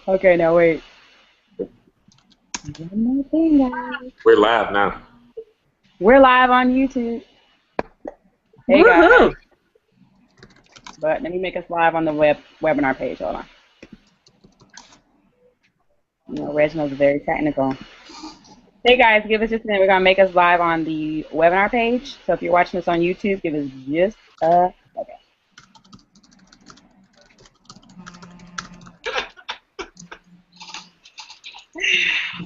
Okay, now wait. One more thing, guys. We're live now. We're live on YouTube. Hey, guys. Woohoo! But let me make us live on the webinar page. Hold on. You know, Reginald's very technical. Hey, guys, give us just a minute. We're going to make us live on the webinar page. So if you're watching this on YouTube, give us just a second.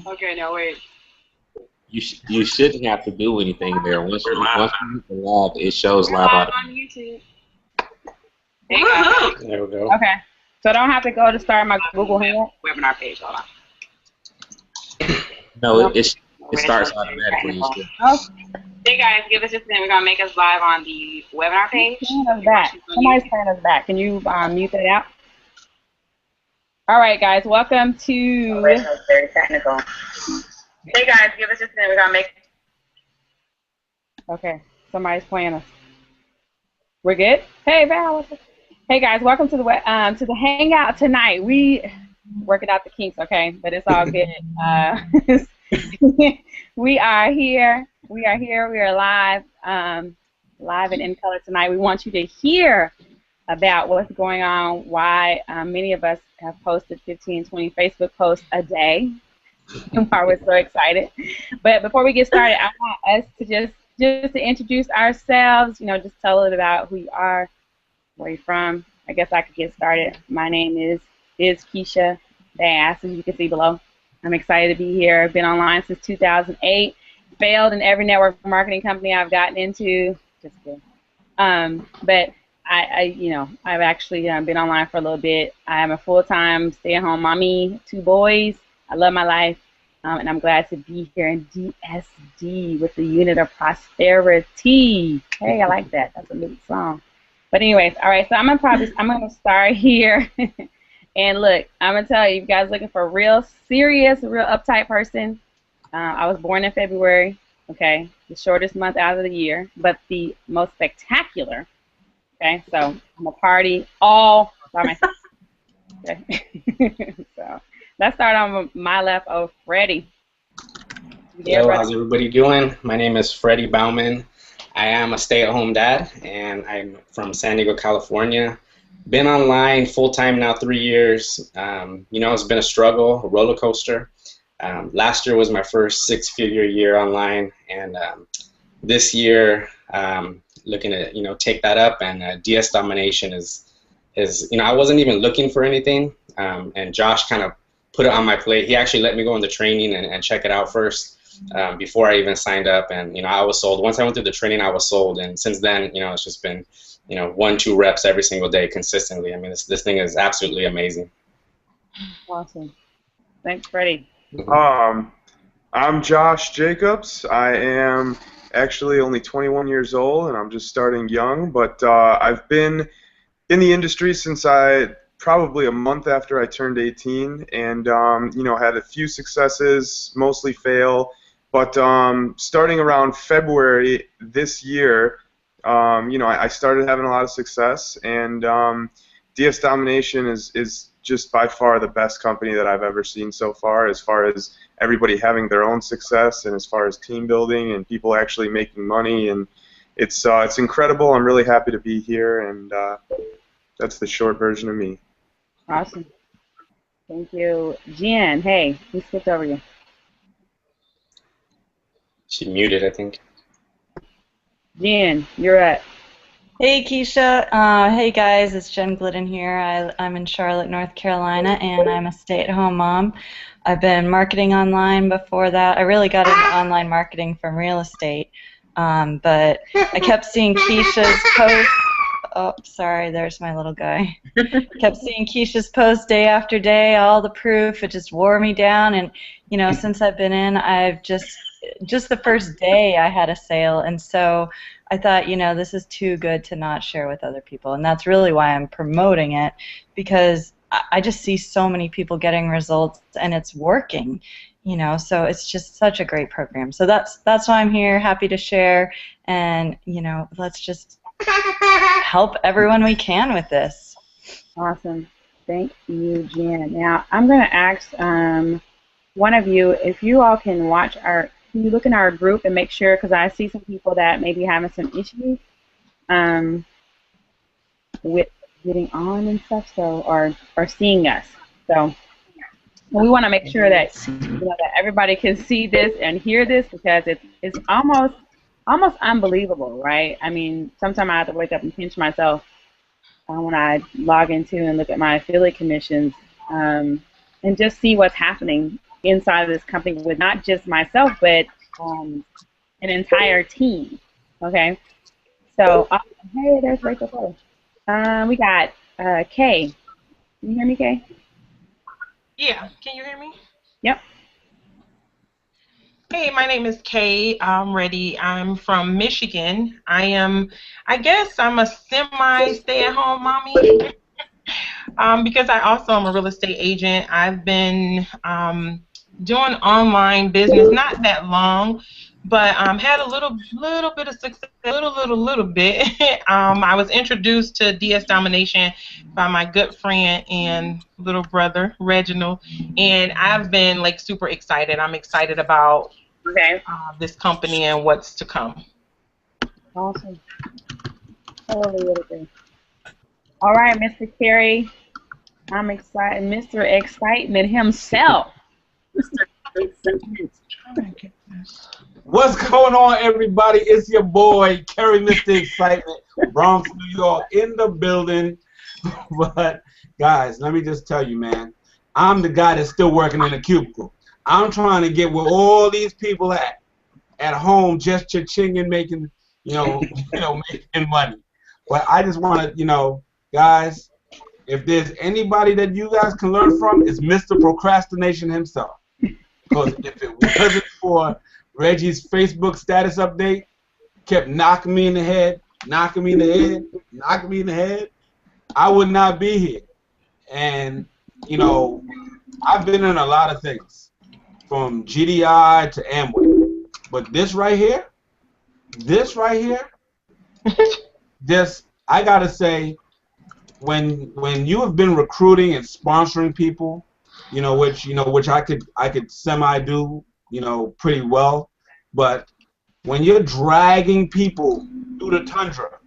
Okay, now wait. You shouldn't have to do anything there. Once you hit the live, it shows We're live live audio. on YouTube. Hey, guys. There we go. Okay. So I don't have to go to start my Google Hangout webinar page. Hold on. No, it starts automatically. Oh. Hey guys, give us just a minute. We're gonna make us live on the webinar page. Somebody's playing us back. Can you mute that out? All right, guys. Welcome to. Very technical. Hey guys, give us just a minute. We're gonna make. Okay, somebody's playing us. We're good. Hey Val. Hey guys, welcome to the hangout tonight. We working out the kinks, okay, but it's all good. We are here. We are live, live and in color tonight. We want you to hear about what's going on. Why many of us have posted 15, 20 Facebook posts a day. And why we're so excited. But before we get started, I want us to just to introduce ourselves. You know, just tell us about who you are. Where you from? I guess I could get started. My name is Keisha Bass, as you can see below. I'm excited to be here. I've been online since 2008. Failed in every network marketing company I've gotten into. Just kidding. But I've actually been online for a little bit. I am a full-time stay-at-home mommy, 2 boys. I love my life, and I'm glad to be here in DSD with the Unit of Prosperity. Hey, I like that. That's a new song. But anyways, all right, so I'm gonna start here. And look, I'm gonna tell you, if you guys looking for a real serious, real uptight person, I was born in February, okay, the shortest month out of the year, but the most spectacular, okay, so I'm a party all by myself, okay. So let's start on my left. Oh, Freddie. Hello, how's everybody doing? My name is Freddie Bauman. I am a stay-at-home dad, and I'm from San Diego, California. Been online full-time now 3 years. You know, it's been a struggle, a roller coaster. Last year was my first 6-figure year online, and this year looking to take that up. And DS Domination is I wasn't even looking for anything, and Josh kind of put it on my plate. He actually let me go in the training and check it out first. Before I even signed up, and I was sold. Once I went through the training, I was sold, and since then, it's just been 1-2 reps every single day consistently. I mean, this thing is absolutely amazing. Awesome. Thanks, Freddie. I'm Josh Jacobs. I am actually only 21 years old, and I'm just starting young, but I've been in the industry since probably a month after I turned 18, and had a few successes, mostly fail. But starting around February this year, I started having a lot of success, and DS Domination is just by far the best company that I've ever seen so far as everybody having their own success, and as far as team building and people actually making money, and it's incredible. I'm really happy to be here, and that's the short version of me. Awesome. Thank you. Jen, hey, we skipped over you. She muted, I think. Jen, you're up. Hey Keisha, hey guys, it's Jen Glidden here. I'm in Charlotte, North Carolina, and I'm a stay-at-home mom. I've been marketing online before that. I really got into online marketing from real estate, but I kept seeing Keisha's posts. Oh, sorry, there's my little guy. Kept seeing Keisha's posts day after day, all the proof. It just wore me down, and since I've been in, I've just the first day I had a sale, and so I thought, this is too good to not share with other people, and that's really why I'm promoting it, because I just see so many people getting results, and it's working, so it's just such a great program. So that's why I'm here, happy to share, and let's just help everyone we can with this. Awesome. Thank you, Jen. Now, I'm going to ask one of you if you all can watch can you look in our group and make sure, because I see some people that may be having some issues um, with getting on and stuff, so or seeing us. So we want to make sure that that everybody can see this and hear this, because it's almost unbelievable, right? I mean, sometimes I have to wake up and pinch myself when I log into and look at my affiliate commissions, and just see what's happening inside of this company with not just myself, but an entire team. Okay, so hey, there's Rachel Cole. We got Kay. Can you hear me, Kay? Yeah, can you hear me? Yep. Hey, my name is Kay. I'm ready. I'm from Michigan. I guess I'm a semi stay-at-home mommy. Because I also am a real estate agent. I've been doing online business not that long, but had a little bit of success, little bit. I was introduced to DS Domination by my good friend and little brother Reginald, and I've been like super excited. I'm excited about this company and what's to come. Awesome. Totally agree. All right, Mr. Carey. I'm excited. Mr. Excitement himself. What's going on, everybody? It's your boy, Kerry Mr. Excitement, Bronx, New York, in the building. But, guys, let me just tell you, man, I'm the guy that's still working in a cubicle. I'm trying to get where all these people at home, just cha-ching and making, making money. But I just want to, guys, if there's anybody that you guys can learn from, it's Mr. Procrastination himself. Because if it wasn't for Reggie's Facebook status update, kept knocking me in the head, knocking me in the head, knocking me in the head, I would not be here. And, I've been in a lot of things, from GDI to Amway. But this right here, I got to say, when you have been recruiting and sponsoring people, which I could semi do, pretty well, but when you're dragging people through the tundra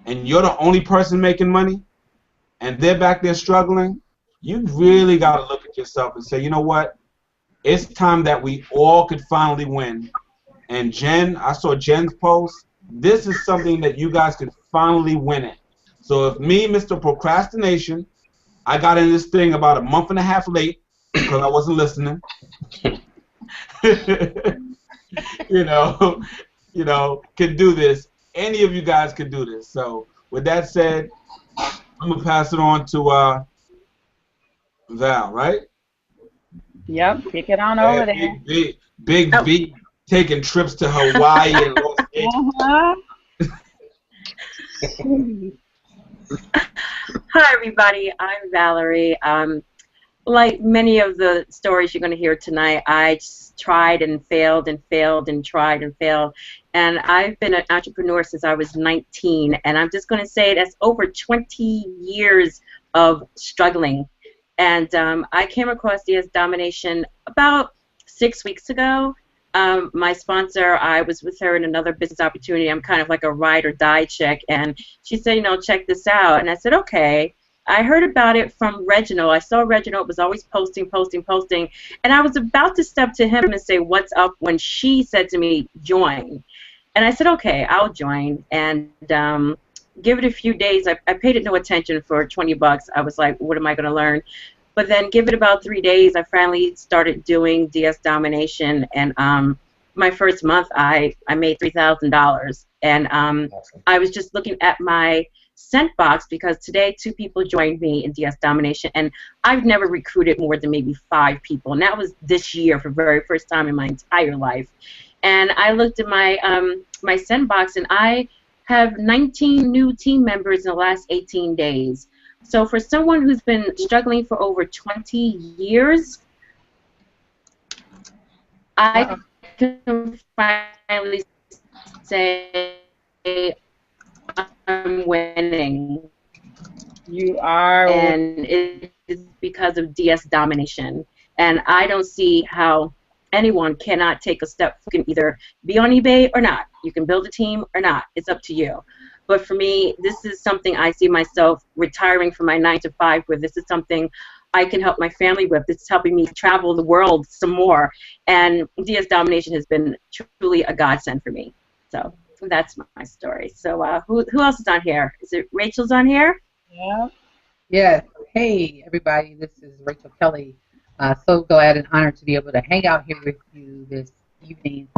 and you're the only person making money and they're back there struggling, you really got to look at yourself and say, you know what, it's time that we all could finally win. And Jen, I saw Jen's post. This is something that you guys could finally win in. So if me, Mr. Procrastination, I got in this thing about a month and a half late because I wasn't listening. Could do this. Any of you guys could do this. So with that said, I'm gonna pass it on to Val, right? Yep, kick it on over there. Big V taking trips to Hawaii and Los Angeles. Hi, everybody. I'm Valerie. Like many of the stories you're going to hear tonight, I just tried and failed and failed and tried and failed. And I've been an entrepreneur since I was 19. And I'm just going to say that's over 20 years of struggling. And I came across DS Domination about 6 weeks ago. My sponsor, I was with her in another business opportunity. I'm kind of like a ride or die chick, and she said, check this out. And I said, okay. I heard about it from Reginald. I saw Reginald was always posting, and I was about to step to him and say, what's up, when she said to me, join. And I said, okay, I'll join, and give it a few days. I paid it no attention for 20 bucks. I was like, what am I going to learn? But then give it about 3 days, I finally started doing DS Domination, and my first month I made $3,000. And awesome. I was just looking at my sent box because today 2 people joined me in DS Domination, and I've never recruited more than maybe 5 people, and that was this year for the very first time in my entire life. And I looked at my my send box, and I have 19 new team members in the last 18 days. So for someone who's been struggling for over 20 years, I can finally say I'm winning. You are. And it is because of DS Domination. And I don't see how anyone cannot take a step. You can either be on eBay or not. You can build a team or not. It's up to you. But for me, this is something I see myself retiring from my 9-to-5 with. This is something I can help my family with. This is helping me travel the world some more. And DS Domination has been truly a godsend for me. So that's my story. So who else is on here? Is it Rachel's on here? Yeah. Yes. Hey, everybody. This is Rachel Kelly. So glad and honored to be able to hang out here with you this evening.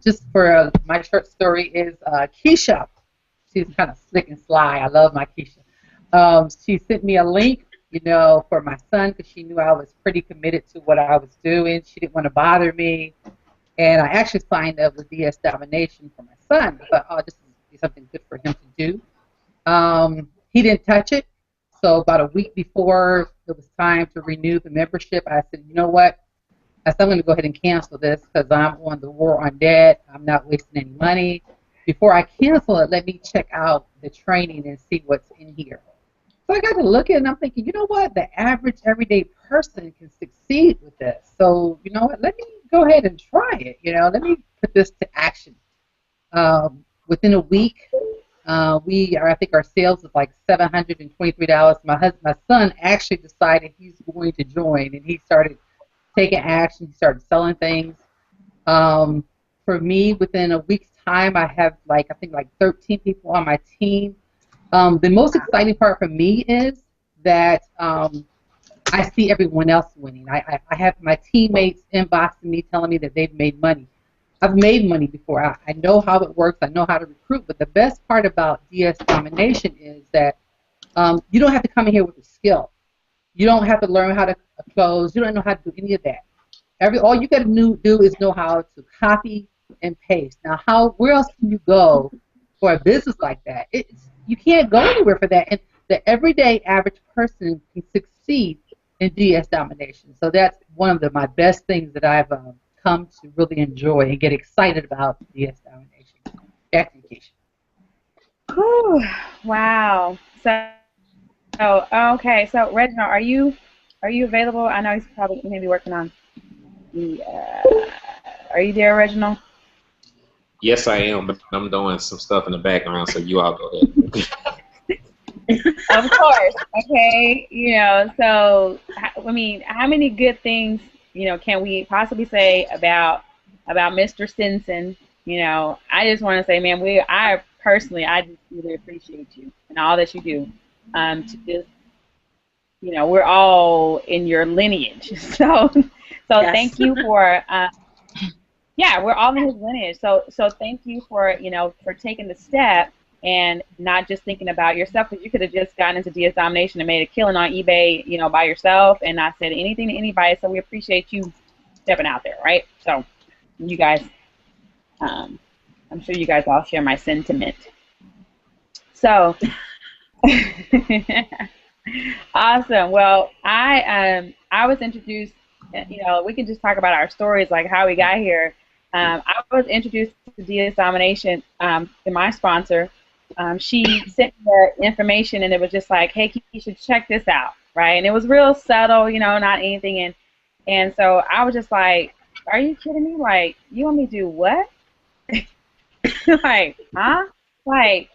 Just for my short story is Keisha. She's kind of slick and sly. I love my Keisha. She sent me a link, you know, for my son because she knew I was pretty committed to what I was doing. She didn't want to bother me. And I actually signed up with DS Domination for my son. I thought, oh, this is something good for him to do. He didn't touch it. So about a week before it was time to renew the membership, I said, you know what? I said, I'm going to go ahead and cancel this because I'm on the war on debt. I'm not wasting any money. Before I cancel it, let me check out the training and see what's in here. So I got to look at it, and I'm thinking, you know what? The average everyday person can succeed with this. So, you know what? Let me go ahead and try it. You know, let me put this to action. Within a week, I think our sales was like $723. My son actually decided he's going to join, and he started taking action. He started selling things. For me, within a week's time, I have I think 13 people on my team. The most exciting part for me is that I see everyone else winning. I have my teammates inboxing me telling me that they've made money. I've made money before. I know how it works. I know how to recruit. But the best part about DS Domination is that you don't have to come in here with a skill. You don't have to learn how to close. You don't know how to do any of that. All you got to do is know how to copy and paste. Now, where else can you go for a business like that? You can't go anywhere for that. And the everyday average person can succeed in DS Domination. So that's one of my best things that I've come to really enjoy and get excited about DS Domination. Back to you, Keisha. Whew, wow. So okay. So Reginald, are you available? I know he's probably maybe working on the. Are you there, Reginald? Yes, I am, but I'm doing some stuff in the background, so you all go ahead. Of course. Okay. You know, so I mean, how many good things, you know, can we possibly say about Mr. Stinson? You know, I just want to say, man, I personally just really appreciate you and all that you do. To just, you know, we're all in your lineage. So yes. Thank you for. Yeah, we're all in his lineage. So thank you for, you know, for taking the step and not just thinking about yourself, because you could have just gotten into DS Domination and made a killing on eBay, you know, by yourself and not said anything to anybody. So we appreciate you stepping out there, right? So you guys, I'm sure you guys all share my sentiment. So awesome. Well, I was introduced. You know, we can just talk about our stories, like how we got here. I was introduced to DS Domination to my sponsor. She sent me the information, and it was just like, hey, you should check this out, right? And it was real subtle, you know, not anything. And so I was just like, are you kidding me? Like, you want me to do what? Like, huh? Like,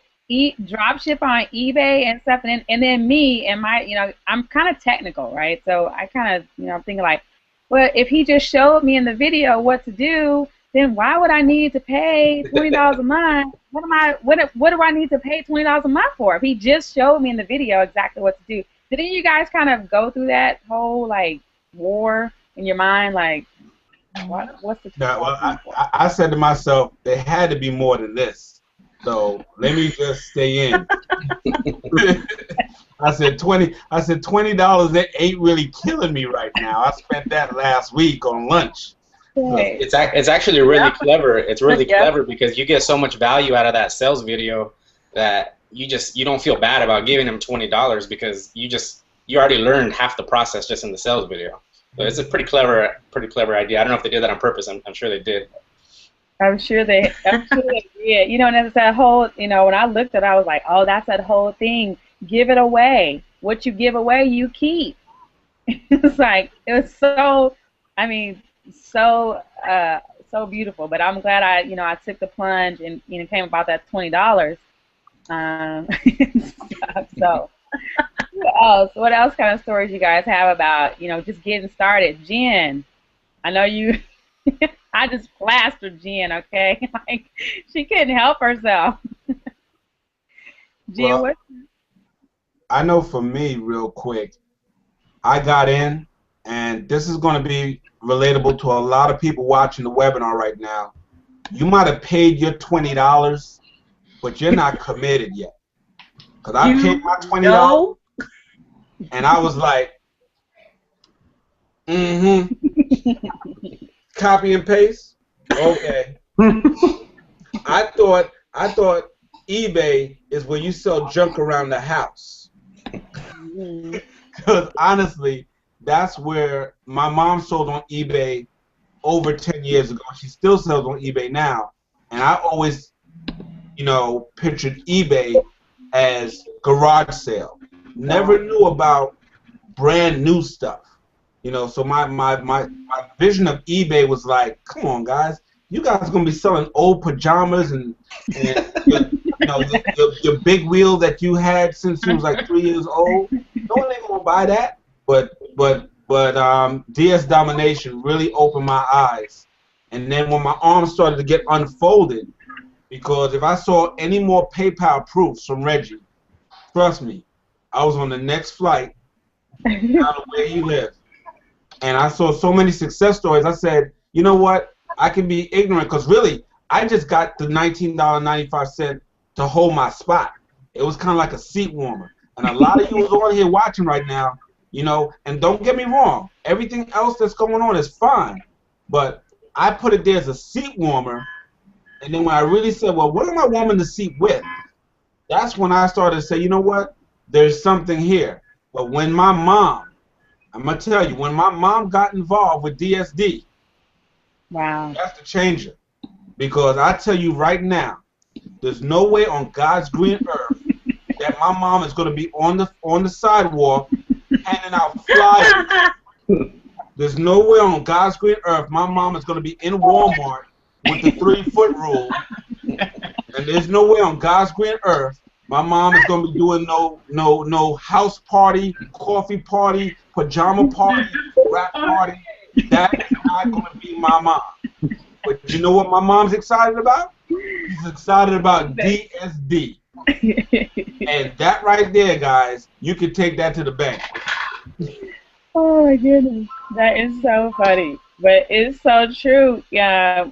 drop ship on eBay and stuff. And then me and my, you know, I'm kind of technical, right? So I kind of, you know, I'm thinking like, well, if he just showed me in the video what to do, then why would I need to pay $20 a month? What do I need to pay $20 a month for? If he just showed me in the video exactly what to do. Didn't you guys kind of go through that whole like war in your mind? Like, what's the yeah, well, I said to myself, there had to be more than this. So let me just stay in. I said $20. That ain't really killing me right now. I spent that last week on lunch. Okay. It's actually really clever. It's really clever because you get so much value out of that sales video that you don't feel bad about giving them $20 because you already learned half the process just in the sales video. So it's a pretty clever idea. I don't know if they did that on purpose. I'm sure they did. I'm sure they did. You know, and it's that whole, you know, when I looked at it, I was like, oh, that's that whole thing. give it away. What you give away, you keep. It's like, it was so, I mean, so so beautiful. But I'm glad I took the plunge and came about that $20. So what else kind of stories you guys have about just getting started? Jen, I know you. I just plastered Jen, okay? Like, she couldn't help herself. Jen, Well, what? I know for me, real quick, I got in, and this is going to be relatable to a lot of people watching the webinar right now. You might have paid your $20, but you're not committed yet. Because I paid my $20, and I was like, copy and paste? Okay. I thought eBay is where you sell junk around the house. Because honestly, that's where my mom sold on eBay over 10 years ago. She still sells on eBay now. And I always, pictured eBay as garage sale. Never knew about brand new stuff. So my vision of eBay was like, come on, guys. You guys are going to be selling old pajamas and your big wheel that you had since you was like 3 years old. No one ain't going to buy that. But DS Domination really opened my eyes. And then when my arms started to get unfolded, because if I saw any more PayPal proofs from Reggie, trust me, I was on the next flight out of where he lived. And I saw so many success stories. I said, you know what? I can be ignorant because really, I just got the $19.95 to hold my spot. It was kind of like a seat warmer. And a lot of you was on here watching right now, and don't get me wrong, everything else that's going on is fine. But I put it there as a seat warmer. And then when I really said, well, what am I warming the seat with? That's when I started to say, you know what? There's something here. But when my mom, I'm going to tell you, when my mom got involved with DSD, wow, that's the changer. Because I tell you right now, there's no way on God's green earth that my mom is going to be on the sidewalk handing out flyers. There's no way on God's green earth my mom is going to be in Walmart with the 3-foot rule. And there's no way on God's green earth my mom is going to be doing no house party, coffee party, pajama party, rap party. That is not going to be my mom. But you know what my mom's excited about? She's excited about DSD. And that right there, guys, you can take that to the bank. Oh my goodness, that is so funny, but it's so true. Yeah,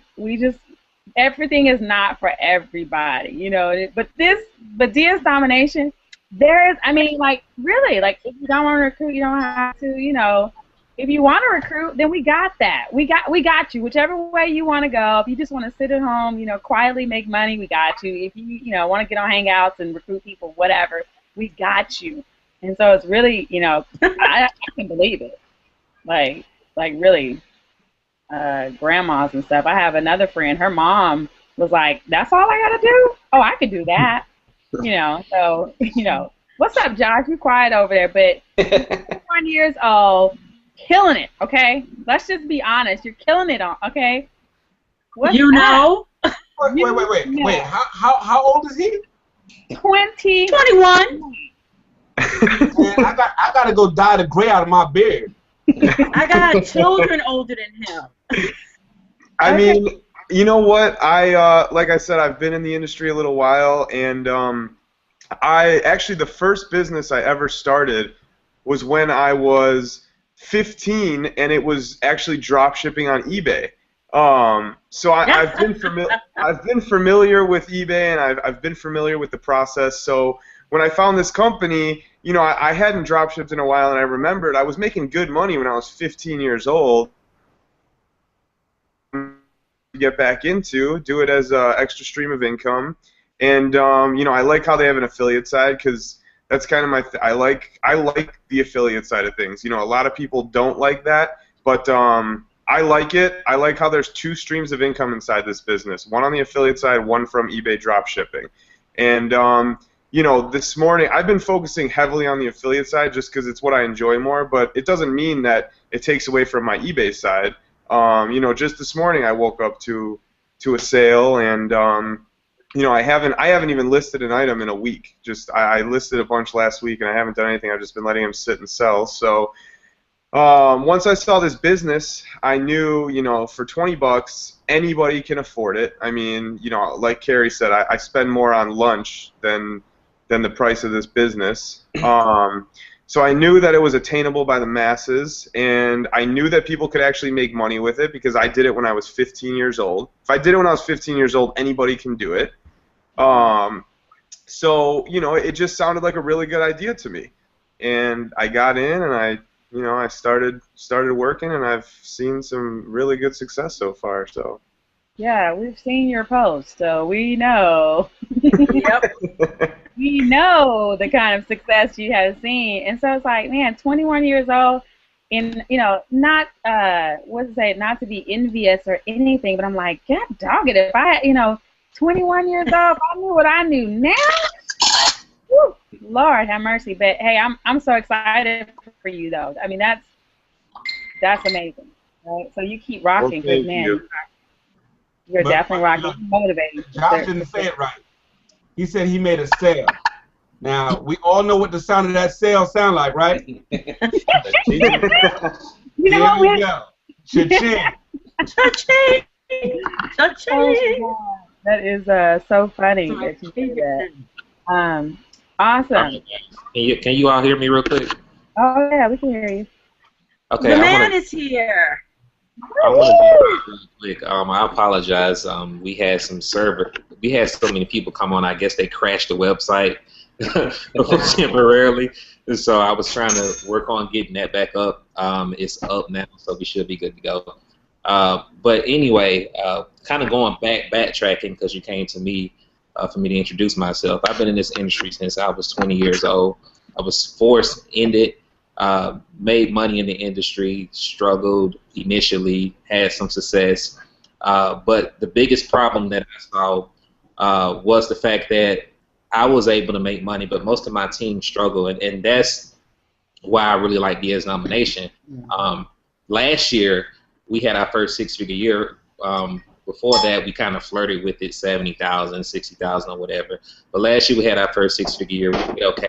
everything is not for everybody, But DS Domination, really, like if you don't want to recruit, you don't have to, If you want to recruit, then we got that. We got you. Whichever way you want to go. If you just want to sit at home, quietly make money, we got you. If you, want to get on Hangouts and recruit people, whatever, we got you. And so it's really, I can believe it. Like really, grandmas and stuff. I have another friend. Her mom was like, "That's all I gotta do? Oh, I could do that." So what's up, Josh? You quiet over there, but 21 years old. Killing it, okay? Let's just be honest. You're killing it, okay? What's Wait. How old is he? 21. Man, I gotta go dye the gray out of my beard. I got children older than him. I mean, you know what? Like I said, I've been in the industry a little while, and the first business I ever started was when I was 15, and it was actually drop shipping on eBay. So I've been familiar with eBay, and I've been familiar with the process. So when I found this company, I hadn't drop shipped in a while, and I remembered I was making good money when I was 15 years old. Get back into, do it as an extra stream of income, and I like how they have an affiliate side because that's kind of my I like the affiliate side of things. A lot of people don't like that, but I like it. I like how there's 2 streams of income inside this business. One on the affiliate side, one from eBay drop shipping. And you know, this morning I've been focusing heavily on the affiliate side just because it's what I enjoy more, but it doesn't mean that it takes away from my eBay side. You know, just this morning I woke up to a sale, and you know, I haven't even listed an item in a week. Just I listed a bunch last week, and I haven't done anything. I've just been letting them sit and sell. So once I saw this business, I knew, you know, for 20 bucks, anybody can afford it. I mean, you know, like Carrie said, I spend more on lunch than the price of this business. So I knew that it was attainable by the masses, and I knew that people could actually make money with it because I did it when I was 15 years old. If I did it when I was 15 years old, anybody can do it. So, you know, it just sounded like a really good idea to me. And I got in, and I started working, and I've seen some really good success so far. So. Yeah, we've seen your post, so we know. Yep. We know the kind of success you have seen, and so it's like, man, 21 years old, and you know, not not to be envious or anything, but I'm like, God dog it, if I, you know, 21 years old, if I knew what I knew now, whew, Lord have mercy. But hey, I'm so excited for you though. I mean, that's amazing, right? So you keep rocking, because man, you're definitely rocking. You're motivating. Josh didn't say it right. He said he made a sale. Now, we all know what the sound of that sale sound like, right? You know Here we go. Cha-ching. Cha-ching. Cha-ching. Oh, that is so funny that you did that. Awesome. Can you all hear me real quick? Oh, yeah, we can hear you. Okay, The man is here. I want to be real quick. I apologize. We had so many people come on. I guess they crashed the website temporarily, and so I was trying to work on getting that back up. It's up now, so we should be good to go. But anyway, kind of going backtracking, because you came to me for me to introduce myself. I've been in this industry since I was 20 years old. I was forced in it. Made money in the industry, struggled initially, had some success, but the biggest problem that I saw was the fact that I was able to make money, but most of my team struggled, and that's why I really like DS Domination. Last year, we had our first six-figure year. Before that, we kind of flirted with it, 70,000, 60,000, or whatever. But last year, we had our first six-figure year. We did okay.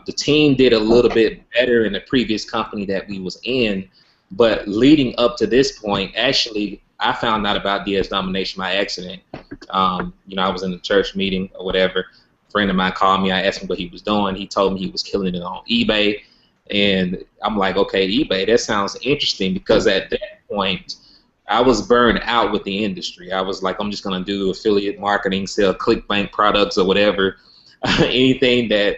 The team did a little bit better in the previous company that we was in, but leading up to this point, actually, I found out about DS Domination by accident. You know, I was in a church meeting or whatever. A friend of mine called me. I asked him what he was doing. He told me he was killing it on eBay, and I'm like, okay, eBay, that sounds interesting, because at that point, I was burned out with the industry. I was like, I'm just going to do affiliate marketing, sell ClickBank products or whatever, anything that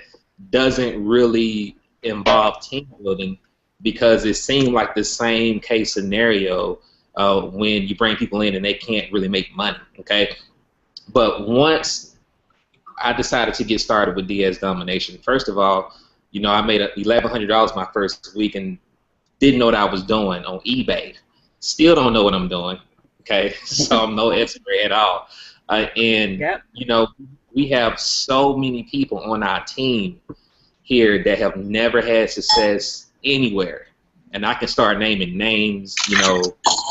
doesn't really involve team building, because it seemed like the same case scenario when you bring people in and they can't really make money, okay? But once I decided to get started with DS Domination, first of all, you know, I made $1,100 my first week and didn't know what I was doing on eBay. Still don't know what I'm doing, okay? So I'm no expert at all. You know, we have so many people on our team here that have never had success anywhere. And I can start naming names. You know,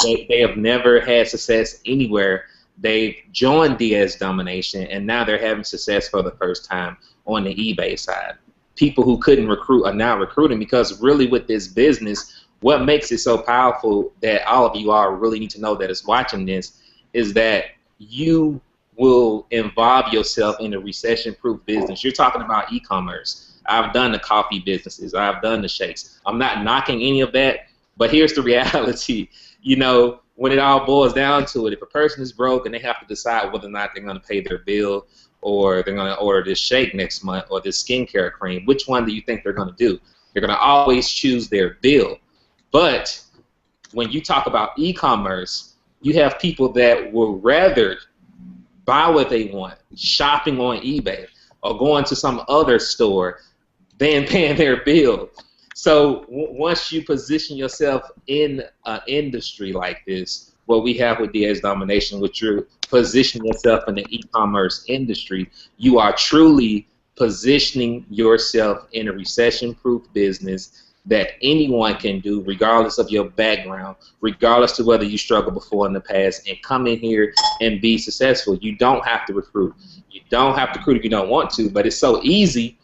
they have never had success anywhere. They've joined DS Domination, and now they're having success for the first time on the eBay side. People who couldn't recruit are now recruiting, because really with this business, what makes it so powerful that all of you all really need to know that is watching this is that you will involve yourself in a recession-proof business. You're talking about e-commerce. I've done the coffee businesses. I've done the shakes. I'm not knocking any of that, but here's the reality. You know, when it all boils down to it, if a person is broke and they have to decide whether or not they're going to pay their bill, or they're going to order this shake next month, or this skincare cream, which one do you think they're going to do? They're going to always choose their bill. But when you talk about e-commerce, you have people that will rather buy what they want, shopping on eBay, or going to some other store than paying their bill. So once you position yourself in an industry like this, what we have with DS Domination, which you're positioning yourself in the e-commerce industry, you are truly positioning yourself in a recession-proof business that anyone can do, regardless of your background, regardless of whether you struggled before in the past, and come in here and be successful. You don't have to recruit. You don't have to recruit if you don't want to, but it's so easy.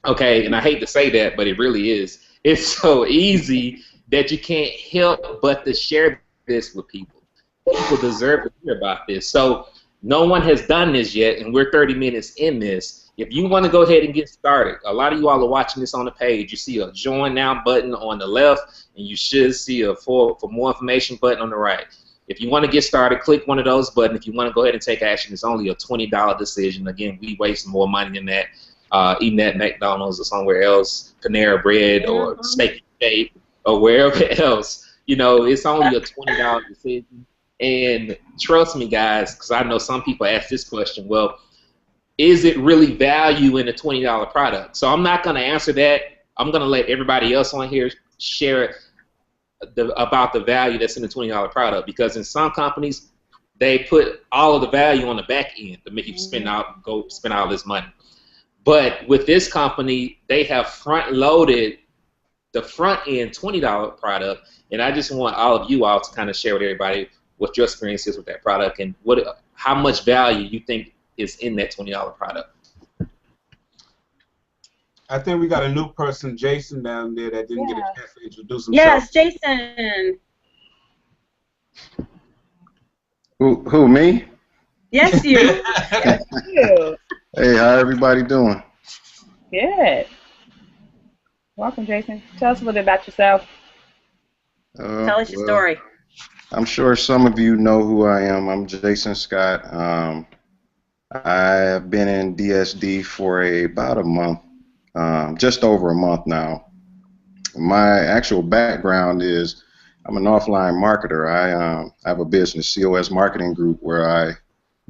Okay, and I hate to say that, but it really is. It's so easy that you can't help but to share this with people. People deserve to hear about this. So no one has done this yet, and we're 30 minutes in this. If you want to go ahead and get started, a lot of you all are watching this on the page. You see a join now button on the left, and you should see a for more information button on the right. If you want to get started, click one of those buttons. If you want to go ahead and take action, it's only a $20 decision. Again, we waste more money than that eating at McDonald's or somewhere else, Panera Bread or Steak and Shake or wherever else. You know, it's only a $20 decision. And trust me, guys, because I know some people ask this question, well, is it really value in a $20 product? So I'm not going to answer that. I'm going to let everybody else on here share about the value that's in the $20 product, because in some companies, they put all of the value on the back end to make you go spend all this money. But with this company, they have front-loaded the front-end $20 product, and I just want all of you all to kind of share with everybody what your experience is with that product and how much value you think is in that $20 product. I think we got a new person, Jason, down there that didn't get a chance to introduce himself. Yes, Jason. Who, me? Yes, you. Yes, you. Hey, how everybody doing? Good. Welcome, Jason. Tell us a little bit about yourself. Tell us your story. I'm sure some of you know who I am. I'm Jason Scott. I've been in DSD for about a month, just over a month now. My actual background is I'm an offline marketer. I have a business, COS Marketing Group, where I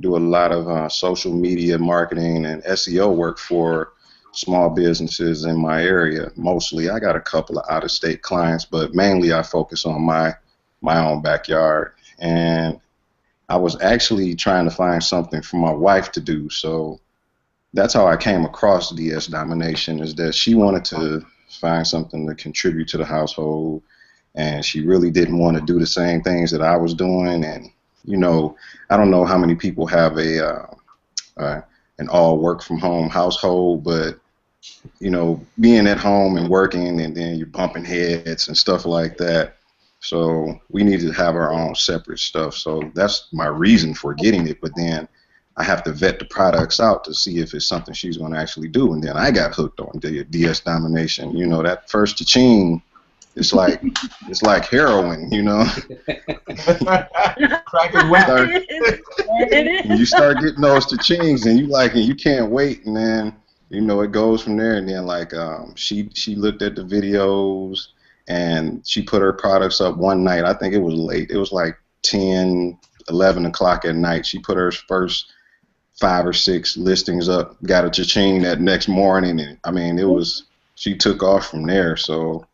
do a lot of social media marketing and SEO work for small businesses in my area. Mostly, I got a couple of out-of-state clients, but mainly I focus on my own backyard. And I was actually trying to find something for my wife to do, so that's how I came across DS Domination, is that she wanted to find something to contribute to the household, and she really didn't want to do the same things that I was doing. And you know, I don't know how many people have an all work from home household, but you know, being at home and working, and then you're bumping heads and stuff like that. So we need to have our own separate stuff. So that's my reason for getting it. But then I have to vet the products out to see if it's something she's going to actually do. And then I got hooked on the DS Domination. You know, that first cha-ching, it's like heroin, you know. You start getting those cha-chings, and you can't wait, and then you know it goes from there. And then like she looked at the videos, and she put her products up one night. I think it was late. It was like 10, 11 o'clock at night. She put her first 5 or 6 listings up, got a cha-ching that next morning, and I mean she took off from there. So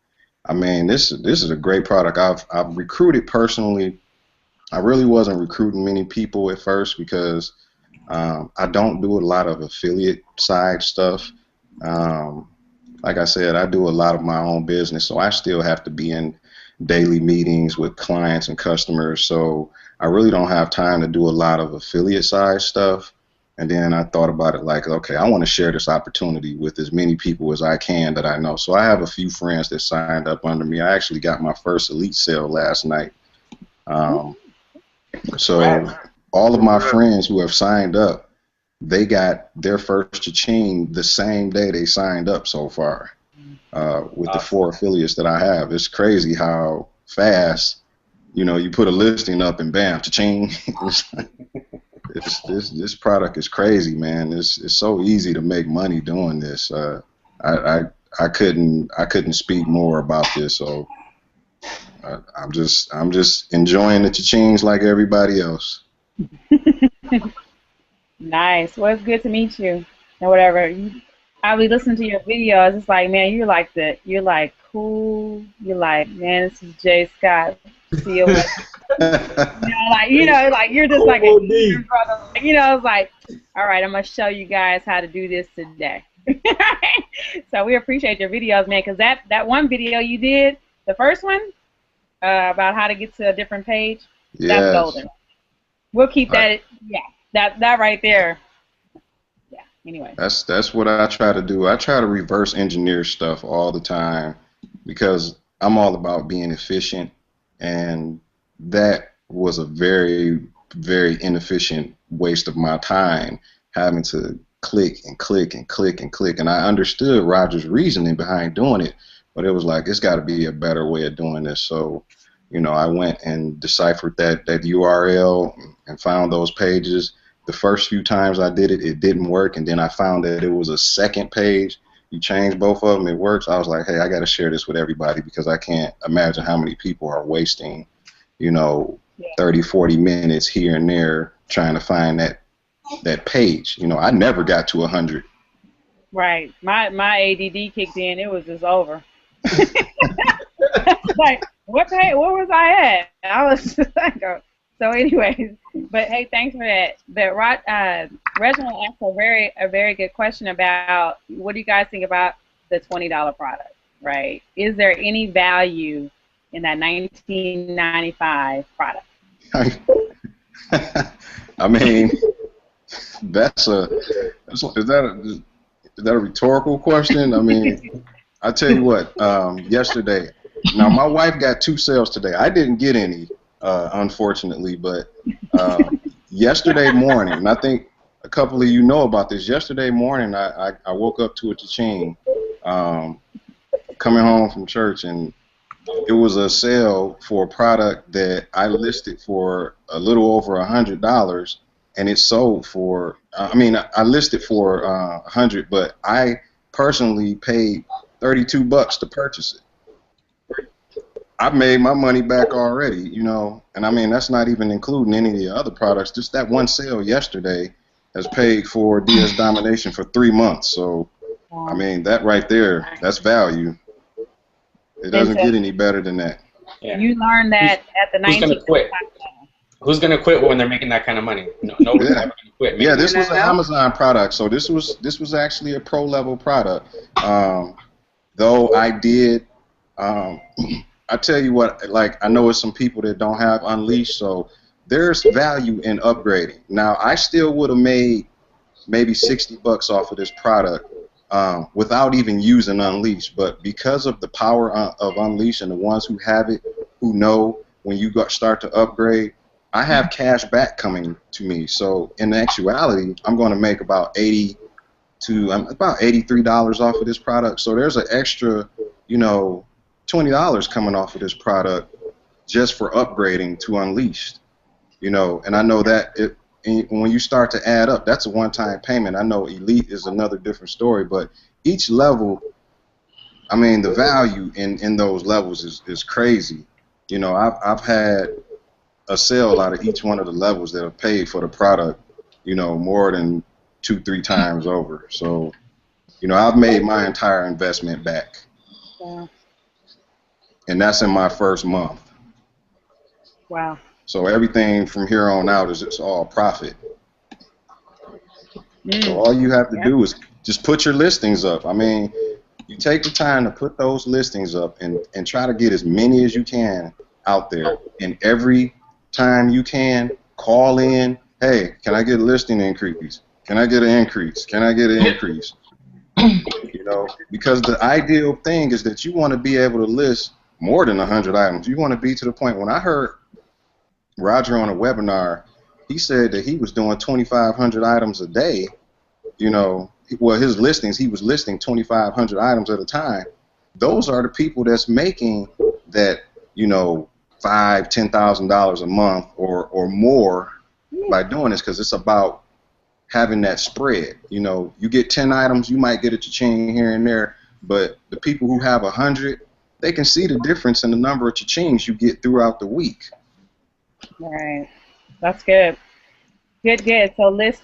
I mean, this is a great product. I've recruited personally. I really wasn't recruiting many people at first because I don't do a lot of affiliate side stuff. Like I said, I do a lot of my own business, so I still have to be in daily meetings with clients and customers. So I really don't have time to do a lot of affiliate side stuff. And then I thought about it like, okay, I want to share this opportunity with as many people as I can that I know. So I have a few friends that signed up under me. I actually got my first elite sale last night. So all of my friends who have signed up, they got their first cha-ching the same day they signed up so far with the 4 affiliates that I have. It's crazy how fast, you know, you put a listing up and bam, cha-ching. This product is crazy, man. It's so easy to make money doing this. I couldn't speak more about this. So I'm just enjoying the cha-chings like everybody else. Nice. Well, it's good to meet you. And whatever. I'll be listening to your videos. It's like, man, you're like cool. You're like, man, this is Jay Scott. See you. Like you're just like a brother. You know, it's like, all right, I'm gonna show you guys how to do this today. So we appreciate your videos, man, because that one video you did, the first one, about how to get to a different page, that's Yes. golden. We'll keep that. Yeah, that right there. Yeah. Anyway. That's what I try to do. I try to reverse engineer stuff all the time because I'm all about being efficient, and that was a very, very inefficient waste of my time having to click and click and click and click. And I understood Roger's reasoning behind doing it, but it was like, it's got to be a better way of doing this. So, you know, I went and deciphered that URL and found those pages. The first few times I did it, it didn't work, and then I found that it was a second page. You change both of them, it works. I was like, hey, I got to share this with everybody because I can't imagine how many people are wasting, you know, 30, 40 minutes here and there trying to find that page. You know, I never got to 100. Right. My ADD kicked in. It was just over. Like, what was I at? I was just like, oh. So anyways, but hey, thanks for that. But Reginald asked a very good question about what do you guys think about the $20 product, right? Is there any value in that $19.95 product? I mean, is that a rhetorical question? I mean, I tell you what, yesterday, now my wife got 2 sales today. I didn't get any, unfortunately, but yesterday morning, and I think a couple of you know about this, yesterday morning I woke up to a cha-ching coming home from church, and it was a sale for a product that I listed for a little over $100, and it sold for, I listed for 100, but I personally paid $32 to purchase it. I've made my money back already, you know, and I mean, that's not even including any of the other products. Just that one sale yesterday has paid for DS Domination for 3 months. So, I mean, that right there, that's value. It doesn't get any better than that. Yeah. You learned that at the 19. Who's gonna quit? Who's gonna quit when they're making that kind of money? Nobody's ever gonna quit. Yeah, this was an Amazon product, so this was actually a pro level product. Though I did. I tell you what, like, I know it's some people that don't have Unleashed, so there's value in upgrading. Now, I still would have made maybe $60 off of this product without even using Unleashed, but because of the power of Unleashed and the ones who have it, who know when you start to upgrade, I have cash back coming to me. So in actuality, I'm going to make about $83 off of this product. So there's an extra, you know, $20 coming off of this product just for upgrading to Unleashed, you know, and I know that when you start to add up, that's a one-time payment. I know Elite is another different story, but each level, I mean, the value in those levels is crazy. You know, I've had a sale out of each one of the levels that have paid for the product, you know, more than 2-3 times over. So, you know, I've made my entire investment back. Yeah. And that's in my first month. Wow. So everything from here on out is just all profit. So all you have to do is just put your listings up. I mean, you take the time to put those listings up and try to get as many as you can out there. And every time you can, call in, hey, can I get a listing increase? Can I get an increase? Can I get an increase? You know, because the ideal thing is that you want to be able to list more than 100 items. You want to be to the point. When I heard Roger on a webinar, he said that he was doing 2,500 items a day. You know, well, his listings, he was listing 2,500 items at a time. Those are the people that's making that, you know, $5,000-$10,000 a month or more by doing this, because it's about having that spread. You know, you get 10 items, you might get a cha-ching here and there, but the people who have 100, they can see the difference in the number of cha-chings you get throughout the week. Right. That's good. Good. So list.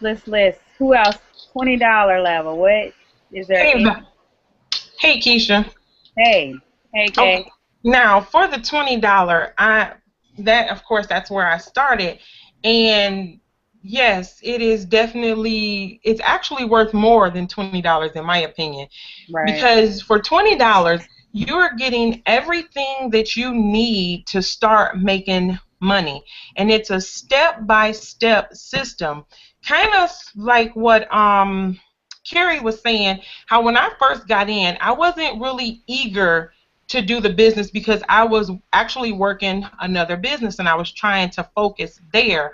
Who else? $20 level. What is there? Hey, Keisha. Hey, Kay. Okay. Now, for the $20, that of course that's where I started, and Yes, it is definitely, it's actually worth more than $20 in my opinion. Right. Because for $20, you're getting everything that you need to start making money. And it's a step-by-step system. Kind of like what Carrie was saying, how when I first got in, I wasn't really eager to do the business because I was actually working another business and I was trying to focus there.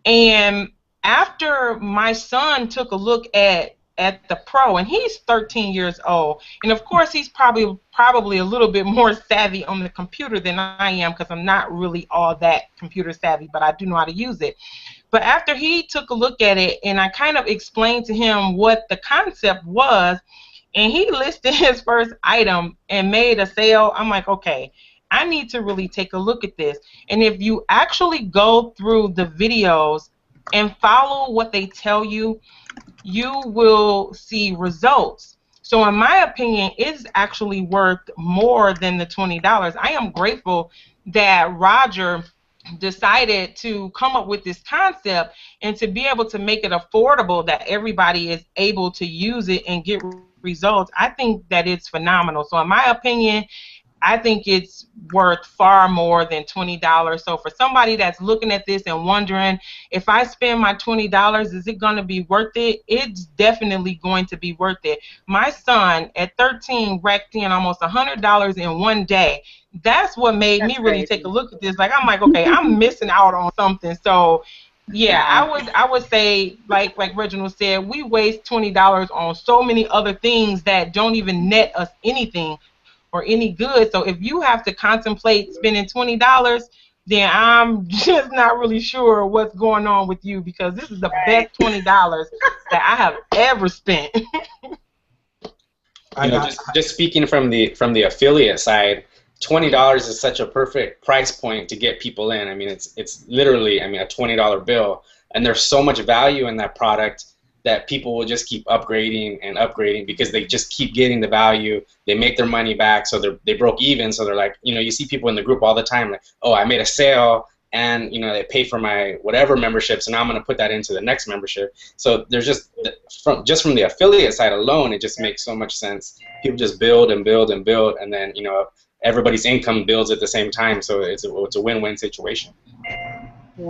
And after my son took a look at the pro, and he's 13 years old, and of course he's probably a little bit more savvy on the computer than I am because I'm not really all that computer savvy, but I do know how to use it. But after he took a look at it and I kind of explained to him what the concept was, and he listed his first item and made a sale, I'm like, okay, I need to really take a look at this. And if you actually go through the videos and follow what they tell you, you will see results. So in my opinion, it's actually worth more than the $20. I am grateful that Roger decided to come up with this concept and to be able to make it affordable that everybody is able to use it and get results. I think that it's phenomenal. So in my opinion, I think it's worth far more than $20. So for somebody that's looking at this and wondering, if I spend my $20, is it going to be worth it? It's definitely going to be worth it. My son at 13 racked in almost $100 in one day. That's what made me really take a look at this. Like, I'm like, okay, I'm missing out on something. So yeah, I would say, like Reginald said, we waste $20 on so many other things that don't even net us anything or any good. So if you have to contemplate spending $20, then I'm just not really sure what's going on with you, because this is the best $20 that I have ever spent. Just speaking from the affiliate side, $20 is such a perfect price point to get people in. I mean, it's literally, I mean, a $20 bill, and there's so much value in that product that people will just keep upgrading and upgrading because they just keep getting the value. They make their money back, so they broke even. So they're like, you see people in the group all the time like, oh, I made a sale, and they pay for my whatever membership, so now I'm going to put that into the next membership. So there's just from the affiliate side alone, it just makes so much sense. People just build and build and build, and then everybody's income builds at the same time. So it's a win-win situation. Right. I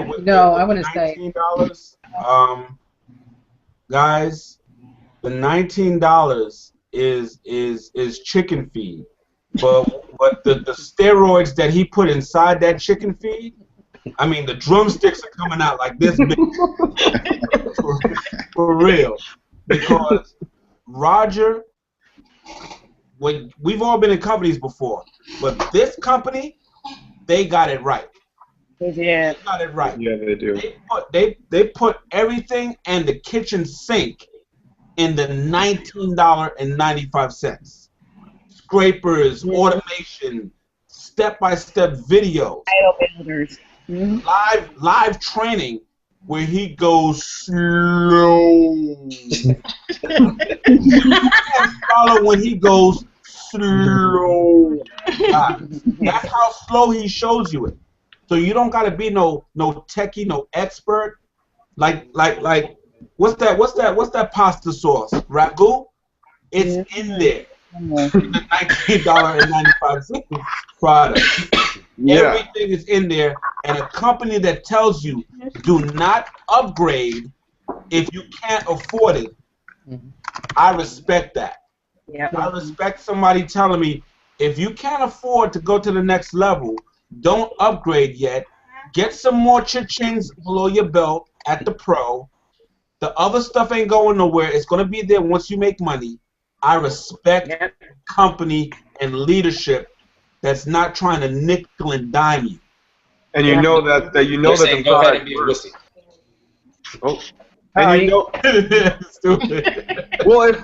want to say $19, guys, the $19 is chicken feed, but the steroids that he put inside that chicken feed, I mean, the drumsticks are coming out like this big. for real, because Roger, we've all been in companies before, but this company, they got it right. Yeah. They got it right. Yeah, they do. They put everything and the kitchen sink in the $19.95. Scrapers, automation, step-by-step videos, builders, live training where he goes slow. You can't follow when he goes slow. That's how slow he shows you it. So you don't gotta be no techie, no expert. Like what's that pasta sauce? Ragu? It's in there. The $19.95 product. Yeah. Everything is in there, and a company that tells you do not upgrade if you can't afford it. I respect that. Yeah. I respect somebody telling me if you can't afford to go to the next level, don't upgrade yet. Get some more cha-chings below your belt at the pro. The other stuff ain't going nowhere. It's going to be there once you make money. I respect company and leadership that's not trying to nickel and dime you. And you know that the go ahead and be a wussy. Oh. And you know, well,